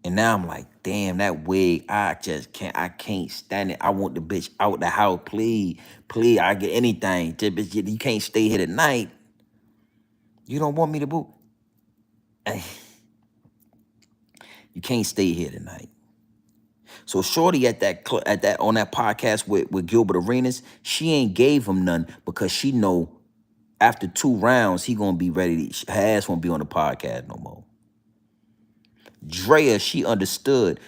And now I'm like, damn, that wig, I can't stand it. I want the bitch out the house, please, please. I get anything. Bitch, you can't stay here tonight. You don't want me to boo. You can't stay here tonight. So shorty at that on that podcast with Gilbert Arenas, she ain't gave him none, because she know after 2 rounds he gonna be ready. Her ass won't be on the podcast no more. DRAYA, she understood.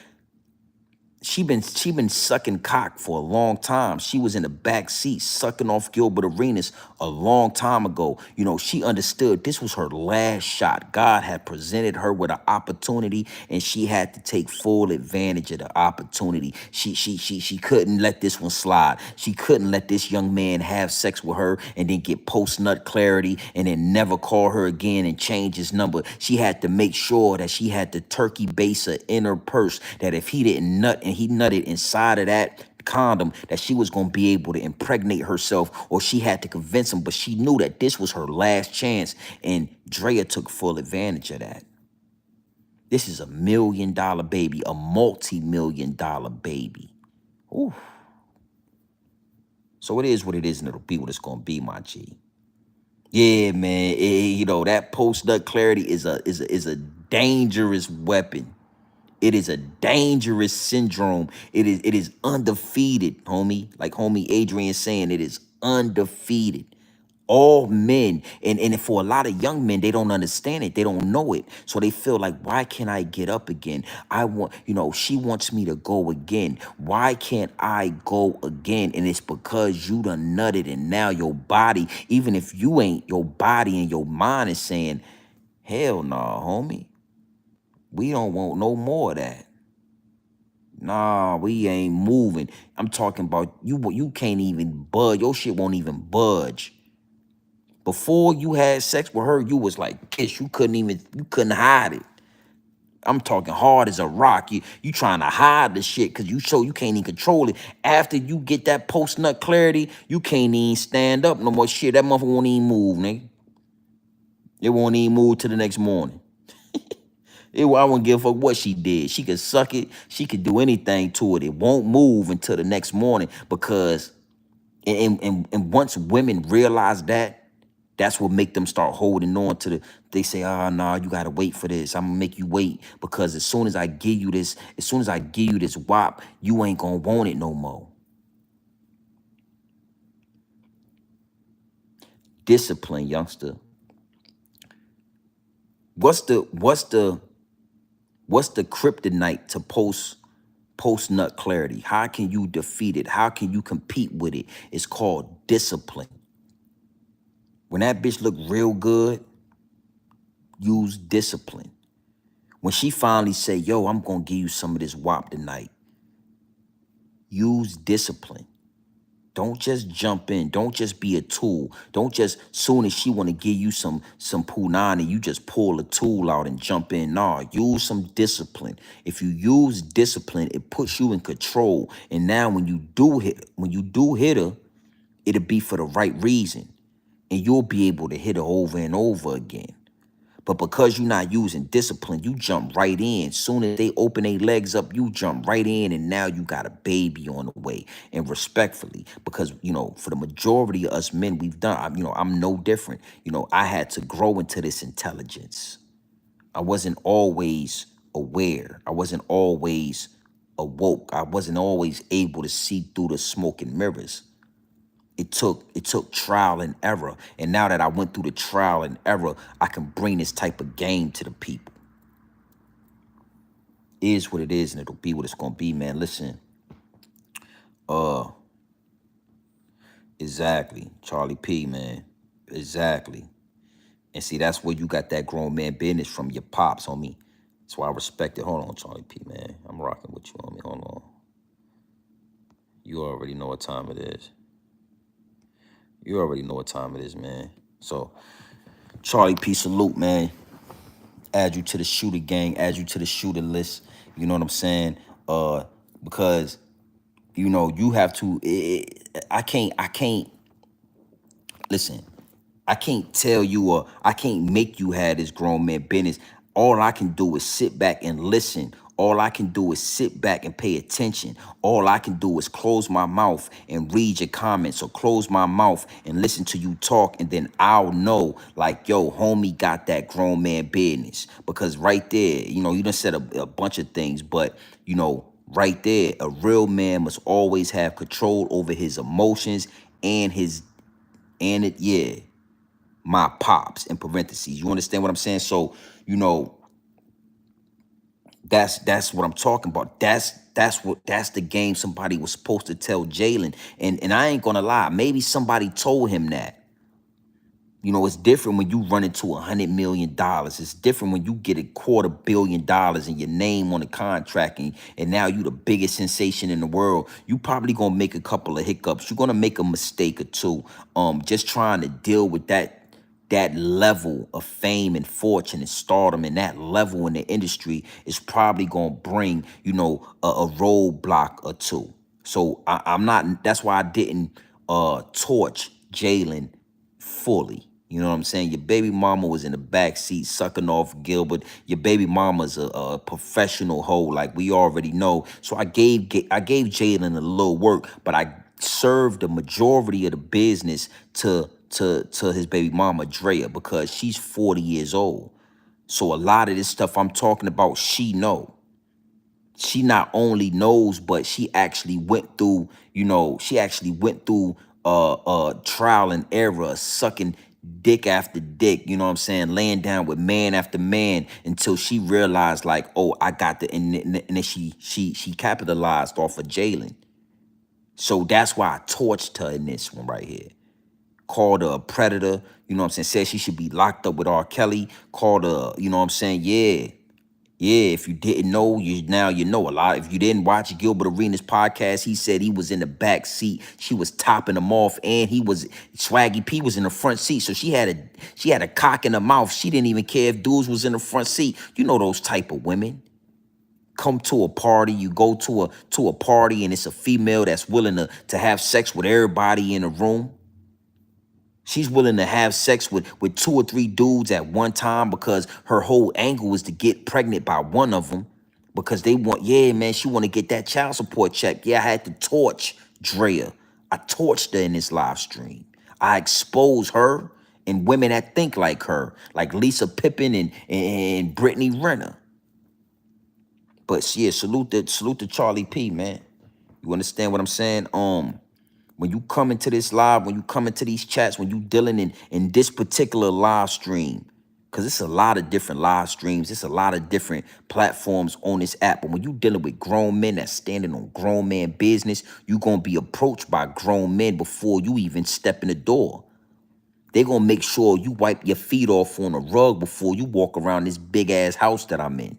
She been sucking cock for a long time. She was in the back seat sucking off Gilbert Arenas a long time ago. She understood this was her last shot. God had presented her with an opportunity, and she had to take full advantage of the opportunity. She couldn't let this one slide. She couldn't let this young man have sex with her and then get post nut clarity and then never call her again and change his number. She had to make sure that she had the turkey baser in her purse, that if he didn't nut and he nutted inside of that condom, that she was going to be able to impregnate herself, or she had to convince him. But she knew that this was her last chance, and DRAYA took full advantage of that. This is $1 million baby, a multi-million-dollar baby. Ooh. So it is what it is, and it'll be what it's going to be, my G. Yeah, man. That post-nut clarity is a dangerous weapon. It is a dangerous syndrome. It is undefeated, homie. Like homie Adrian saying, it is undefeated. All men, and for a lot of young men, they don't understand it, they don't know it, so they feel like, why can't I get up again? I want, she wants me to go again, why can't I go again? And it's because you done nutted, and now your body, even if you ain't, your body and your mind is saying, hell nah, homie, we don't want no more of that. Nah, we ain't moving. I'm talking about you can't even budge, your shit won't even budge. Before you had sex with her, you was like kiss. You couldn't hide it. I'm talking hard as a rock. You trying to hide the shit because you can't even control it. After you get that post nut clarity, you can't even stand up no more. Shit, that motherfucker won't even move, nigga. It won't even move to the next morning. I won't give a fuck what she did. She could suck it. She could do anything to it. It won't move until the next morning because and once women realize that, that's what make them start holding on to they say, oh, nah, you gotta wait for this. I'm gonna make you wait because as soon as I give you this, WAP, you ain't gonna want it no more. Discipline, youngster. What's the kryptonite to post nut clarity? How can you defeat it? How can you compete with it? It's called discipline. When that bitch look real good, use discipline. When she finally say, yo, I'm gonna give you some of this WAP tonight, use discipline. Don't just jump in. Don't just be a tool. Don't just, soon as she want to give you some punani, you just pull a tool out and jump in. Nah, use some discipline. If you use discipline, it puts you in control. And now when you do hit her, it'll be for the right reason. And you'll be able to hit her over and over again. But because you're not using discipline, you jump right in. Soon as they open their legs up, you jump right in, and now you got a baby on the way. And respectfully, because, for the majority of us men, we've done, I'm no different. I had to grow into this intelligence. I wasn't always aware. I wasn't always awoke. I wasn't always able to see through the smoke and mirrors. It took trial and error. And now that I went through the trial and error, I can bring this type of game to the people. It is what it is, and it'll be what it's gonna be, man. Listen. Exactly. Charlie P, man. Exactly. And see, that's where you got that grown man business from your pops, homie. That's why I respect it. Hold on, Charlie P, man. I'm rocking with you, homie. Hold on. You already know what time it is. You already know what time it is, man. So, Charlie P, salute, man. Add you to the shooter gang, add you to the shooter list. You know what I'm saying? Because, you have to, I can't, listen, I can't tell you or I can't make you have this grown man business. All I can do is sit back and listen. All I can do is sit back and pay attention. All I can do is close my mouth and read your comments, or close my mouth and listen to you talk, and then I'll know, like, yo, homie got that grown man business. Because right there, you done said a bunch of things, but, right there, a real man must always have control over his emotions and my pops, in parentheses. You understand what I'm saying? So, that's what I'm talking about. That's the game somebody was supposed to tell Jalen. And I ain't gonna lie, maybe somebody told him that. It's different when you run into $100 million. It's different when you get $250 million and your name on the contract, and now you the biggest sensation in the world. You probably gonna make a couple of hiccups. You're gonna make a mistake or two. Just trying to deal with that level of fame and fortune and stardom, and that level in the industry is probably gonna bring, a roadblock or two. So I'm not. That's why I didn't torch Jalen fully. You know what I'm saying? Your baby mama was in the back seat sucking off Gilbert. Your baby mama's a professional hoe, like we already know. So I gave Jalen a little work, but I served the majority of the business to his baby mama DRAYA, because she's 40 years old. So a lot of this stuff I'm talking about, she know. She not only knows, but she actually went through, she actually went through trial and error, sucking dick after dick, you know what I'm saying, laying down with man after man until she realized like, oh, I got the, and then she capitalized off of Jalen. So that's why I torched her in this one right here. Called her a predator, you know what I'm saying, said she should be locked up with R. Kelly, called her, you know what I'm saying, yeah. Yeah, if you didn't know, now you know a lot. If you didn't watch Gilbert Arenas' podcast, he said he was in the back seat. She was topping him off, and Swaggy P was in the front seat. So she had a cock in her mouth. She didn't even care if dudes was in the front seat. You know those type of women. Come to a party, you go to a party, and it's a female that's willing to have sex with everybody in the room. She's willing to have sex with 2 or 3 dudes at one time because her whole angle is to get pregnant by one of them because they want, yeah, man, she want to get that child support check. Yeah, I had to torch DRAYA. I torched her in this live stream. I expose her and women that think like her, like Lisa Pippen and Brittany Renner. But yeah, salute to Charlie P, man. You understand what I'm saying? When you come into this live, when you come into these chats, when you dealing in this particular live stream, because it's a lot of different live streams, it's a lot of different platforms on this app. But when you dealing with grown men that's standing on grown man business, you gonna be approached by grown men before you even step in the door. They're gonna make sure you wipe your feet off on a rug before you walk around this big ass house that I'm in.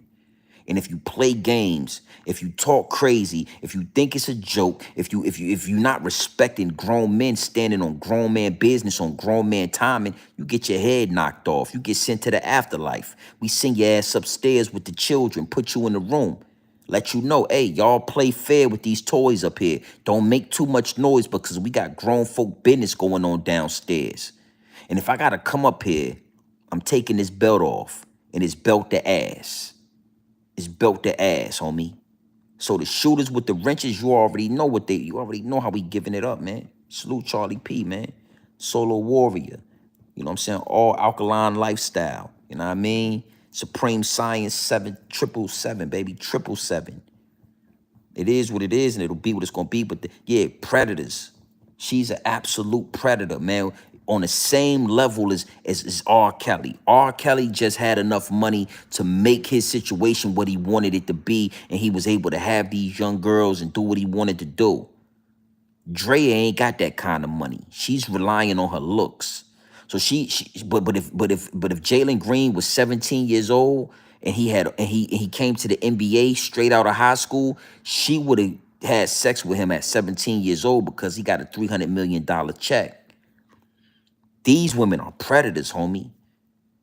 And if you play games, if you talk crazy, if you think it's a joke, if you're not respecting grown men standing on grown man business, on grown man timing, you get your head knocked off. You get sent to the afterlife. We send your ass upstairs with the children, put you in the room, let you know, hey, y'all play fair with these toys up here. Don't make too much noise because we got grown folk business going on downstairs. And if I gotta come up here, I'm taking this belt off, and it's belt to ass. It's built to ass, homie. So the shooters with the wrenches, you already know how we giving it up, man. Salute Charlie P, man. Solo warrior. You know what I'm saying? All alkaline lifestyle. You know what I mean? Supreme Science 777, baby. 777. It is what it is, and it'll be what it's gonna be. But yeah, predators. She's an absolute predator, man. On the same level as R. Kelly. R. Kelly just had enough money to make his situation what he wanted it to be, and he was able to have these young girls and do what he wanted to do. DRAYA ain't got that kind of money. She's relying on her looks. So but if Jalen Green was 17 years old and he came to the NBA straight out of high school, she would have had sex with him at 17 years old because he got a $300 million check. These women are predators, homie.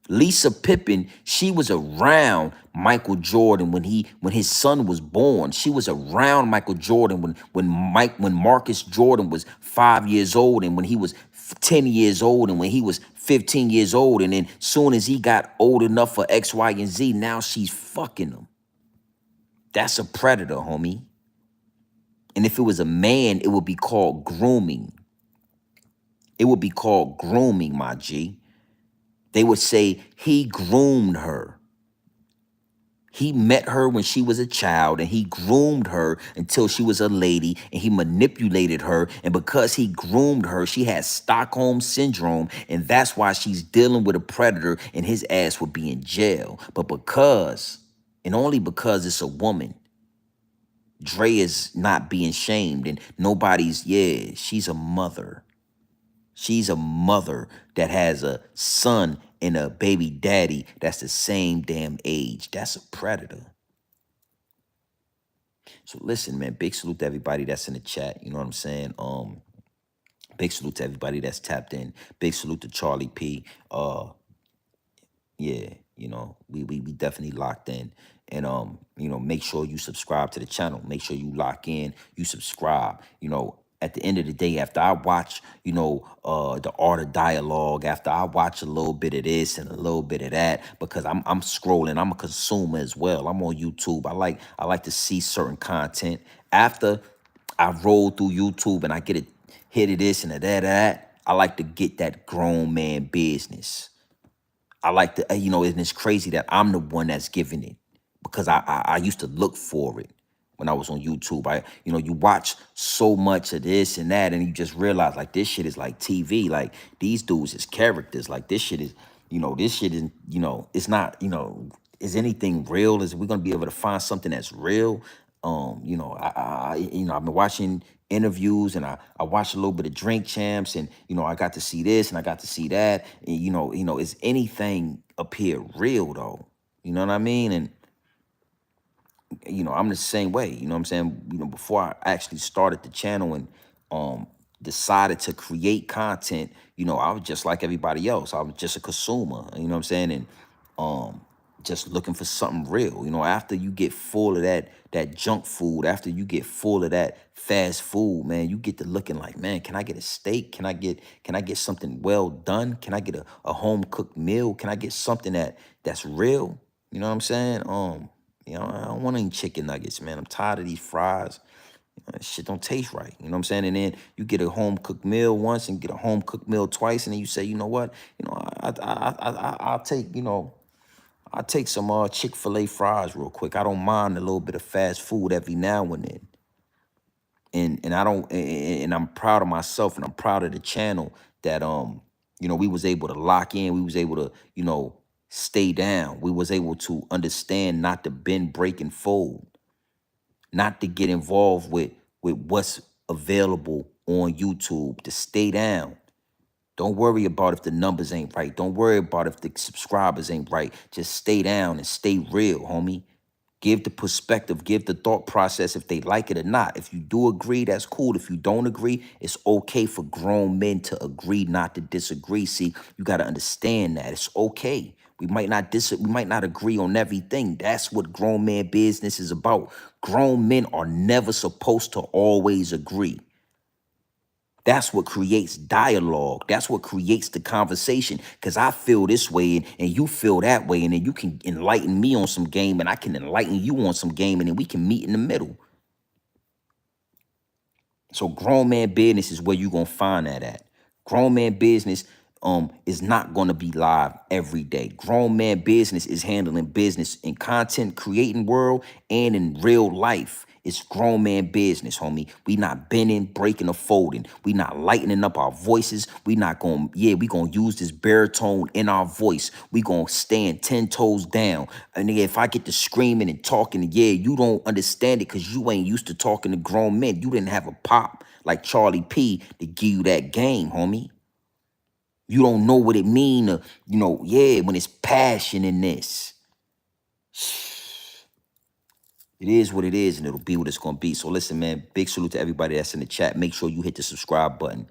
Lisa Pippen, she was around Michael Jordan when his son was born. She was around Michael Jordan when Marcus Jordan was 5 years old, and when he was 10 years old, and when he was 15 years old, and then soon as he got old enough for X, Y, and Z, now she's fucking him. That's a predator, homie. And if it was a man, it would be called grooming. It would be called grooming, my G. They would say he groomed her. He met her when she was a child, and he groomed her until she was a lady, and he manipulated her. And because he groomed her, she had Stockholm syndrome, and that's why she's dealing with a predator, and his ass would be in jail. But because, and only because it's a woman, DRAYA's not being shamed, and nobody's, yeah, she's a mother. She's a mother that has a son and a baby daddy that's the same damn age. That's a predator. So listen, man, big salute to everybody that's in the chat. You know what I'm saying? Big salute to everybody that's tapped in. Big salute to Charlie P. Yeah, you know, we definitely locked in. And you know, make sure you subscribe to the channel. Make sure you lock in, you subscribe. You know, at the end of the day, after I watch, you know, the Art of Dialogue, after I watch a little bit of this and a little bit of that, because I'm scrolling, I'm a consumer as well. I'm on YouTube. I like to see certain content. After I roll through YouTube and I get a hit of this and a that, I like to get that grown man business. I like to, you know, and it's crazy that I'm the one that's giving it because I used to look for it. when I was on YouTube. You watch so much of this and that, and you just realize like this shit is like TV. Like these dudes is characters. Like this shit is, this shit is, it's not, is anything real? Is we gonna be able to find something that's real? I've been watching interviews, and I watched a little bit of Drink Champs, and I got to see this and I got to see that. And is anything up here real though? You know what I mean? And I'm the same way, you know what I'm saying? Before I actually started the channel and decided to create content, I was just like everybody else. I was just a consumer, you know what I'm saying? And just looking for something real. After you get full of that junk food, after you get full of that fast food, man, you get to looking like, man, can I get a steak? Can I get something well done? Can I get a home cooked meal? Can I get something that's real? You know what I'm saying? I don't want any chicken nuggets, man. I'm tired of these fries. That shit don't taste right. You know what I'm saying? And then you get a home cooked meal once and get a home cooked meal twice, and then you say, you know what? I'll take some Chick-fil-A fries real quick. I don't mind a little bit of fast food every now and then. And I don't and I'm proud of myself, and I'm proud of the channel that we was able to lock in. We was able to, stay down. We was able to understand not to bend, break, and fold, not to get involved with what's available on YouTube, to stay down. Don't worry about if the numbers ain't right. Don't worry about if the subscribers ain't right. Just stay down and stay real, homie. Give the perspective, give the thought process if they like it or not. If you do agree, that's cool. If you don't agree, it's okay for grown men to agree not to disagree. See, you got to understand that. It's okay. We might not agree on everything. That's what grown man business is about. Grown men are never supposed to always agree. That's what creates dialogue. That's what creates the conversation. Because I feel this way and you feel that way. And then you can enlighten me on some game and I can enlighten you on some game. And then we can meet in the middle. So grown man business is where you're going to find that at. Grown man business is not going to be live every day. Grown man business is handling business in content creating world and in real life. It's grown man business, homie. We not bending, breaking, or folding. We not lightening up our voices. We not going, we going to use this baritone in our voice. We going to stand 10 toes down. And if I get to screaming and talking, you don't understand it because you ain't used to talking to grown men. You didn't have a pop like Charlie P to give you that game, homie. You don't know what it mean to, when it's passion in this. It is what it is, and it'll be what it's gonna be. So listen, man, big salute to everybody that's in the chat. Make sure you hit the subscribe button.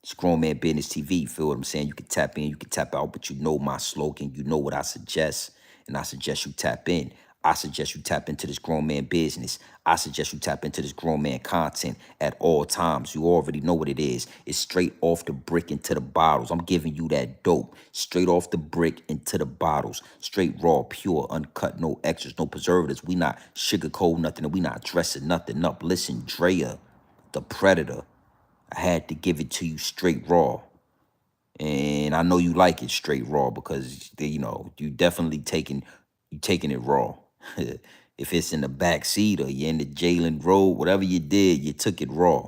It's Grown Man Business TV. You feel what I'm saying? You can tap in, you can tap out, but you know my slogan. You know what I suggest, and I suggest you tap in. I suggest you tap into this grown man business. I suggest you tap into this grown man content at all times. You already know what it is. It's straight off the brick into the bottles. I'm giving you that dope. Straight off the brick into the bottles. Straight raw, pure, uncut, no extras, no preservatives. We not sugarcoat nothing, and we not dressing nothing up. Listen, DRAYA, the Predator. I had to give it to you straight raw. And I know you like it straight raw because, you definitely taking it raw. If it's in the back seat or you're in the Jalen Road, whatever you did, you took it raw.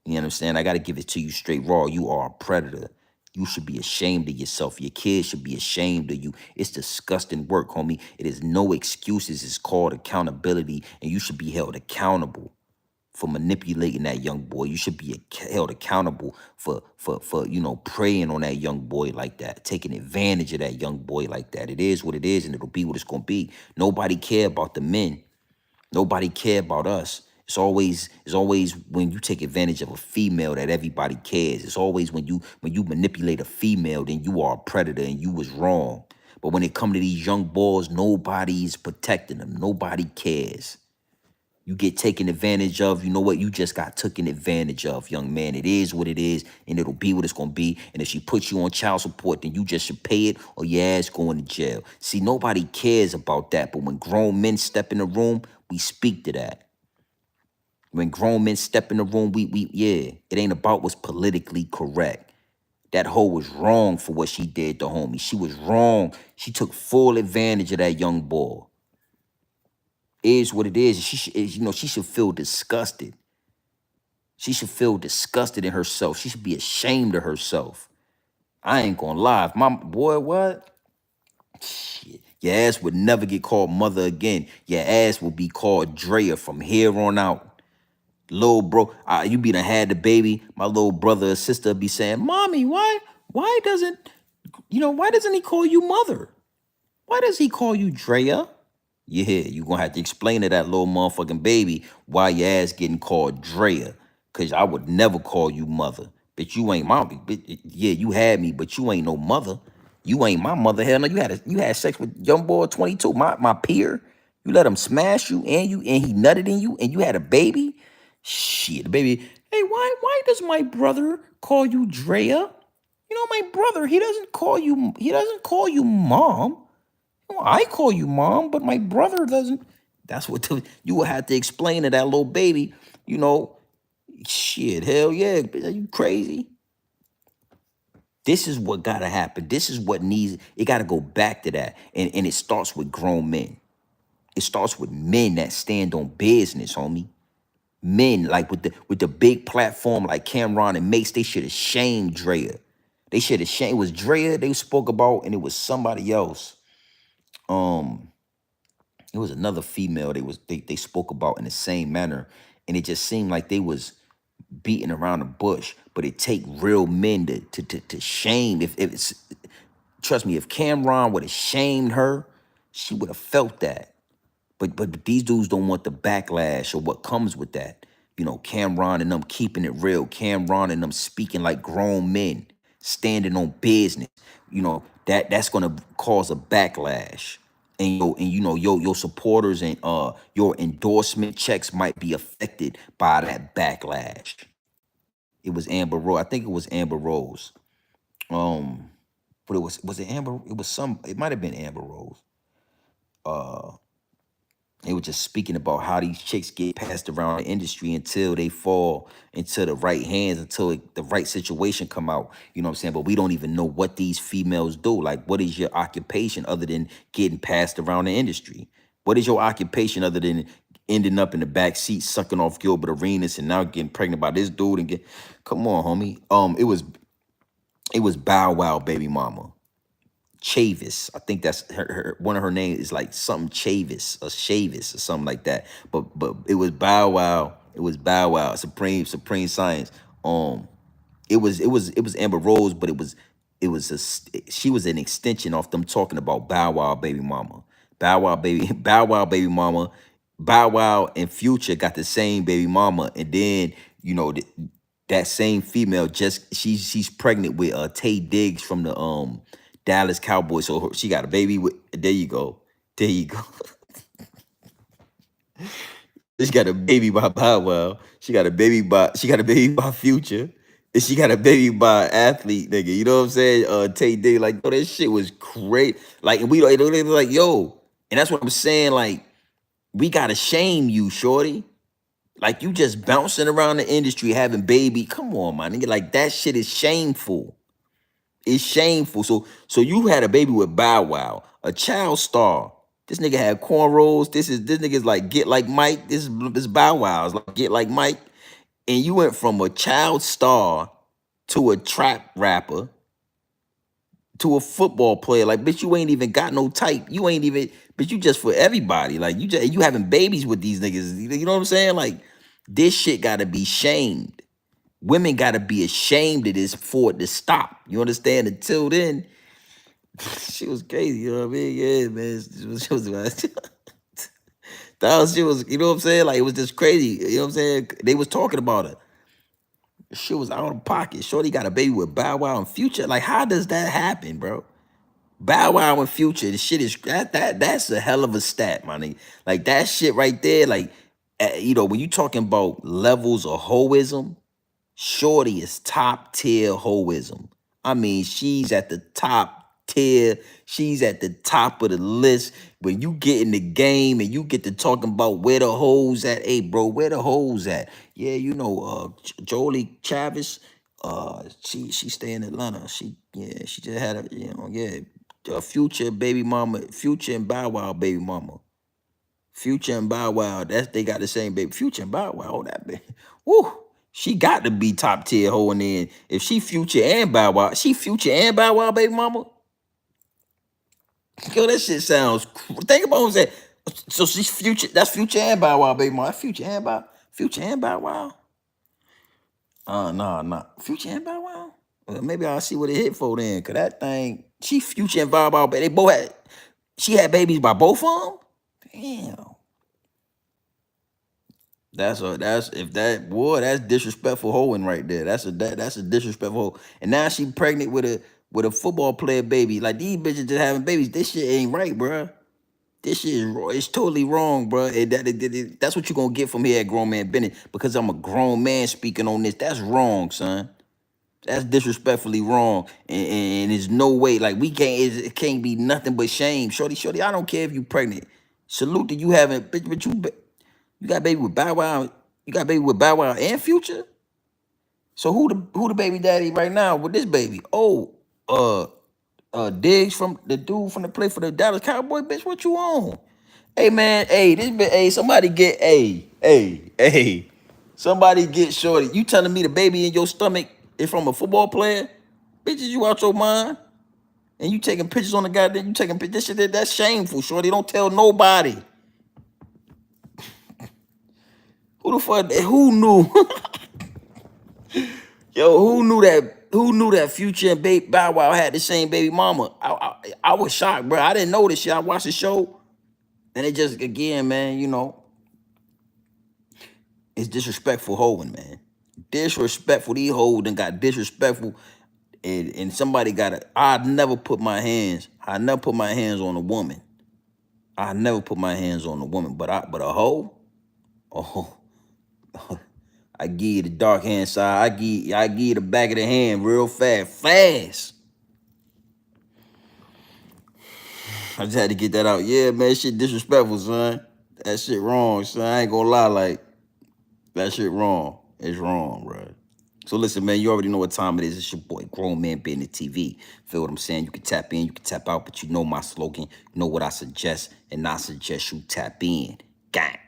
You understand? I got to give it to you straight raw. You are a predator. You should be ashamed of yourself. Your kids should be ashamed of you. It's disgusting work, homie. It is no excuses. It's called accountability, and you should be held accountable for manipulating that young boy. You should be held accountable for preying on that young boy like that, taking advantage of that young boy like that. It is what it is, and it'll be what it's gonna be. Nobody care about the men. Nobody care about us. It's always when you take advantage of a female that everybody cares. It's always when you manipulate a female, then you are a predator and you was wrong. But when it come to these young boys, nobody's protecting them. Nobody cares. You get taken advantage of, you know what? You just got taken advantage of, young man. It is what it is, and it'll be what it's going to be. And if she puts you on child support, then you just should pay it or your ass going to jail. See, nobody cares about that. But when grown men step in the room, we speak to that. When grown men step in the room, it ain't about what's politically correct. That hoe was wrong for what she did to homie. She was wrong. She took full advantage of that young boy. Is what it is. She should, you know, she should feel disgusted. She should feel disgusted in herself. She should be ashamed of herself. I ain't gonna lie. If my boy, what? Shit. Your ass would never get called mother again. Your ass will be called DRAYA from here on out. Little bro, you be done had the baby. My little brother or sister be saying, "Mommy, why doesn't, why doesn't he call you mother? Why does he call you DRAYA?" Yeah, you gonna have to explain to that little motherfucking baby why your ass getting called DRAYA. Cause I would never call you mother. Bitch, you ain't mommy. Bitch, yeah, you had me, but you ain't no mother. You ain't my mother. Hell no, you had sex with young boy 22, my peer. You let him smash you and he nutted in you and you had a baby? Shit, the baby, hey, why does my brother call you DRAYA? You know, my brother, he doesn't call you mom. Well, I call you mom, but my brother doesn't. That's what you will have to explain to that little baby. You know, shit, hell yeah, are you crazy? This is what gotta happen. This is what needs. It gotta go back to that, and it starts with grown men. It starts with men that stand on business, homie. Men like with the big platform like Cameron and Mace. They should have shamed DRAYA. They should have shamed. It was DRAYA they spoke about, and it was somebody else. Um. It was another female they spoke about in the same manner, and it just seemed like they was beating around the bush. But it take real men to shame. If it's, trust me, if Cameron would have shamed her, she would have felt that. But these dudes don't want the backlash or what comes with that. You know, Cameron and them keeping it real. Cameron and them speaking like grown men, standing on business. You know, that's gonna cause a backlash. And your supporters and your endorsement checks might be affected by that backlash. It was Amber Rose. I think it was Amber Rose. Um, but was it Amber? It might have been Amber Rose. They were just speaking about how these chicks get passed around the industry until they fall into the right hands, until the right situation come out. You know what I'm saying? But we don't even know what these females do. Like, what is your occupation other than getting passed around the industry? What is your occupation other than ending up in the back seat sucking off Gilbert Arenas and now getting pregnant by this dude and get? Come on, homie. It was Bow Wow baby mama. Chavis. I think that's one of her names is like something Chavis or Chavis or something like that. But it was Bow Wow. It was Bow Wow. Supreme Science. It was Amber Rose, but she was an extension of them talking about Bow Wow baby mama. Bow Wow baby mama. Bow Wow and Future got the same baby mama, and then that same female just she's pregnant with Tay Diggs from the Dallas Cowboys. So she got a baby with. There you go. There you go. She got a baby by Bow Wow. She got a baby by Future. And she got a baby by athlete, nigga. You know what I'm saying? Tay Diggs, like, yo, that shit was great. Like, and we don't like, yo, and that's what I'm saying. Like, we gotta shame you, shorty. Like, you just bouncing around the industry having baby. Come on, my nigga. Like, that shit is shameful. It's shameful. So you had a baby with Bow Wow, a child star. This nigga had cornrows. This nigga's like Get Like Mike. This Bow Wow's like Get Like Mike. And you went from a child star to a trap rapper to a football player. Like, bitch, you ain't even got no type. You ain't even, but you just for everybody. Like, you having babies with these niggas. You know what I'm saying? Like, this shit gotta be shamed. Women gotta be ashamed of this for it to stop. You understand? Until then, she was crazy. You know what I mean? Yeah, man. She was, you know what I'm saying? Like, it was just crazy. You know what I'm saying? They was talking about it. She was out of pocket. Shorty got a baby with Bow Wow and Future. Like, how does that happen, bro? Bow Wow and Future, the shit is that's a hell of a stat, my nigga. Like, that shit right there, like, when you talking about levels of hoism, Shorty is top tier hoism. I mean, she's at the top tier. She's at the top of the list. When you get in the game and you get to talking about where the hoes at, hey, bro, where the hoes at? Yeah, Jolie Chavis, she stay in Atlanta. She just had a Future baby mama, Future and Bow Wow baby mama. Future and Bow Wow, they got the same baby. Future and Bow Wow, that baby. Woo. She got to be top tier hoeing in. If she Future and Bow Wow, she Future and Bow Wow, baby mama. Yo, that shit sounds. Think about what I'm saying. So she's Future. That's Future and Bow Wow, baby mama. That's Future and Bow Wow. Nah. Future and Bow Wow. Well, maybe I'll see what it hit for then. Cause that thing, she Future and Bow Wow, but they both had. She had babies by both of them. Damn. That's disrespectful hoeing right there. That's a disrespectful hoe. And now she pregnant with a football player baby. Like these bitches just having babies. This shit ain't right, bruh. This shit is wrong. It's totally wrong, bruh. That's what you gonna get from here at Grown Man Bennett because I'm a grown man speaking on this. That's wrong, son. That's disrespectfully wrong. And there's no way, like it can't be nothing but shame. Shorty, I don't care if you pregnant. Salute to you having, bitch, but you got baby with Bow Wow. You got baby with Bow Wow and Future. So who the baby daddy right now with this baby? Oh, Diggs from the dude from the play for the Dallas Cowboy, bitch. What you on? Hey man, somebody get somebody get Shorty. You telling me the baby in your stomach is from a football player? Bitches, you out your mind? And you taking pictures on the goddamn, you taking pictures. This shit, that's shameful, Shorty. Don't tell nobody. Who the fuck? Who knew? Yo, who knew that Future and Bow Wow had the same baby mama? I was shocked, bro. I didn't know this shit. I watched the show, and it just again, man. You know, it's disrespectful hoeing, man. Disrespectful. These hoes done got disrespectful, and somebody got it. I never put my hands on a woman. I never put my hands on a woman, but a hoe, oh. I give you the dark hand side. I give you the back of the hand real fast. I just had to get that out. Yeah, man, shit disrespectful, son. That shit wrong, son. I ain't gonna lie, like, that shit wrong. It's wrong, bro. So listen, man, you already know what time it is. It's your boy, Grown Man Bennett TV. Feel what I'm saying? You can tap in, you can tap out, but you know my slogan. You know what I suggest, and I suggest you tap in. Gang.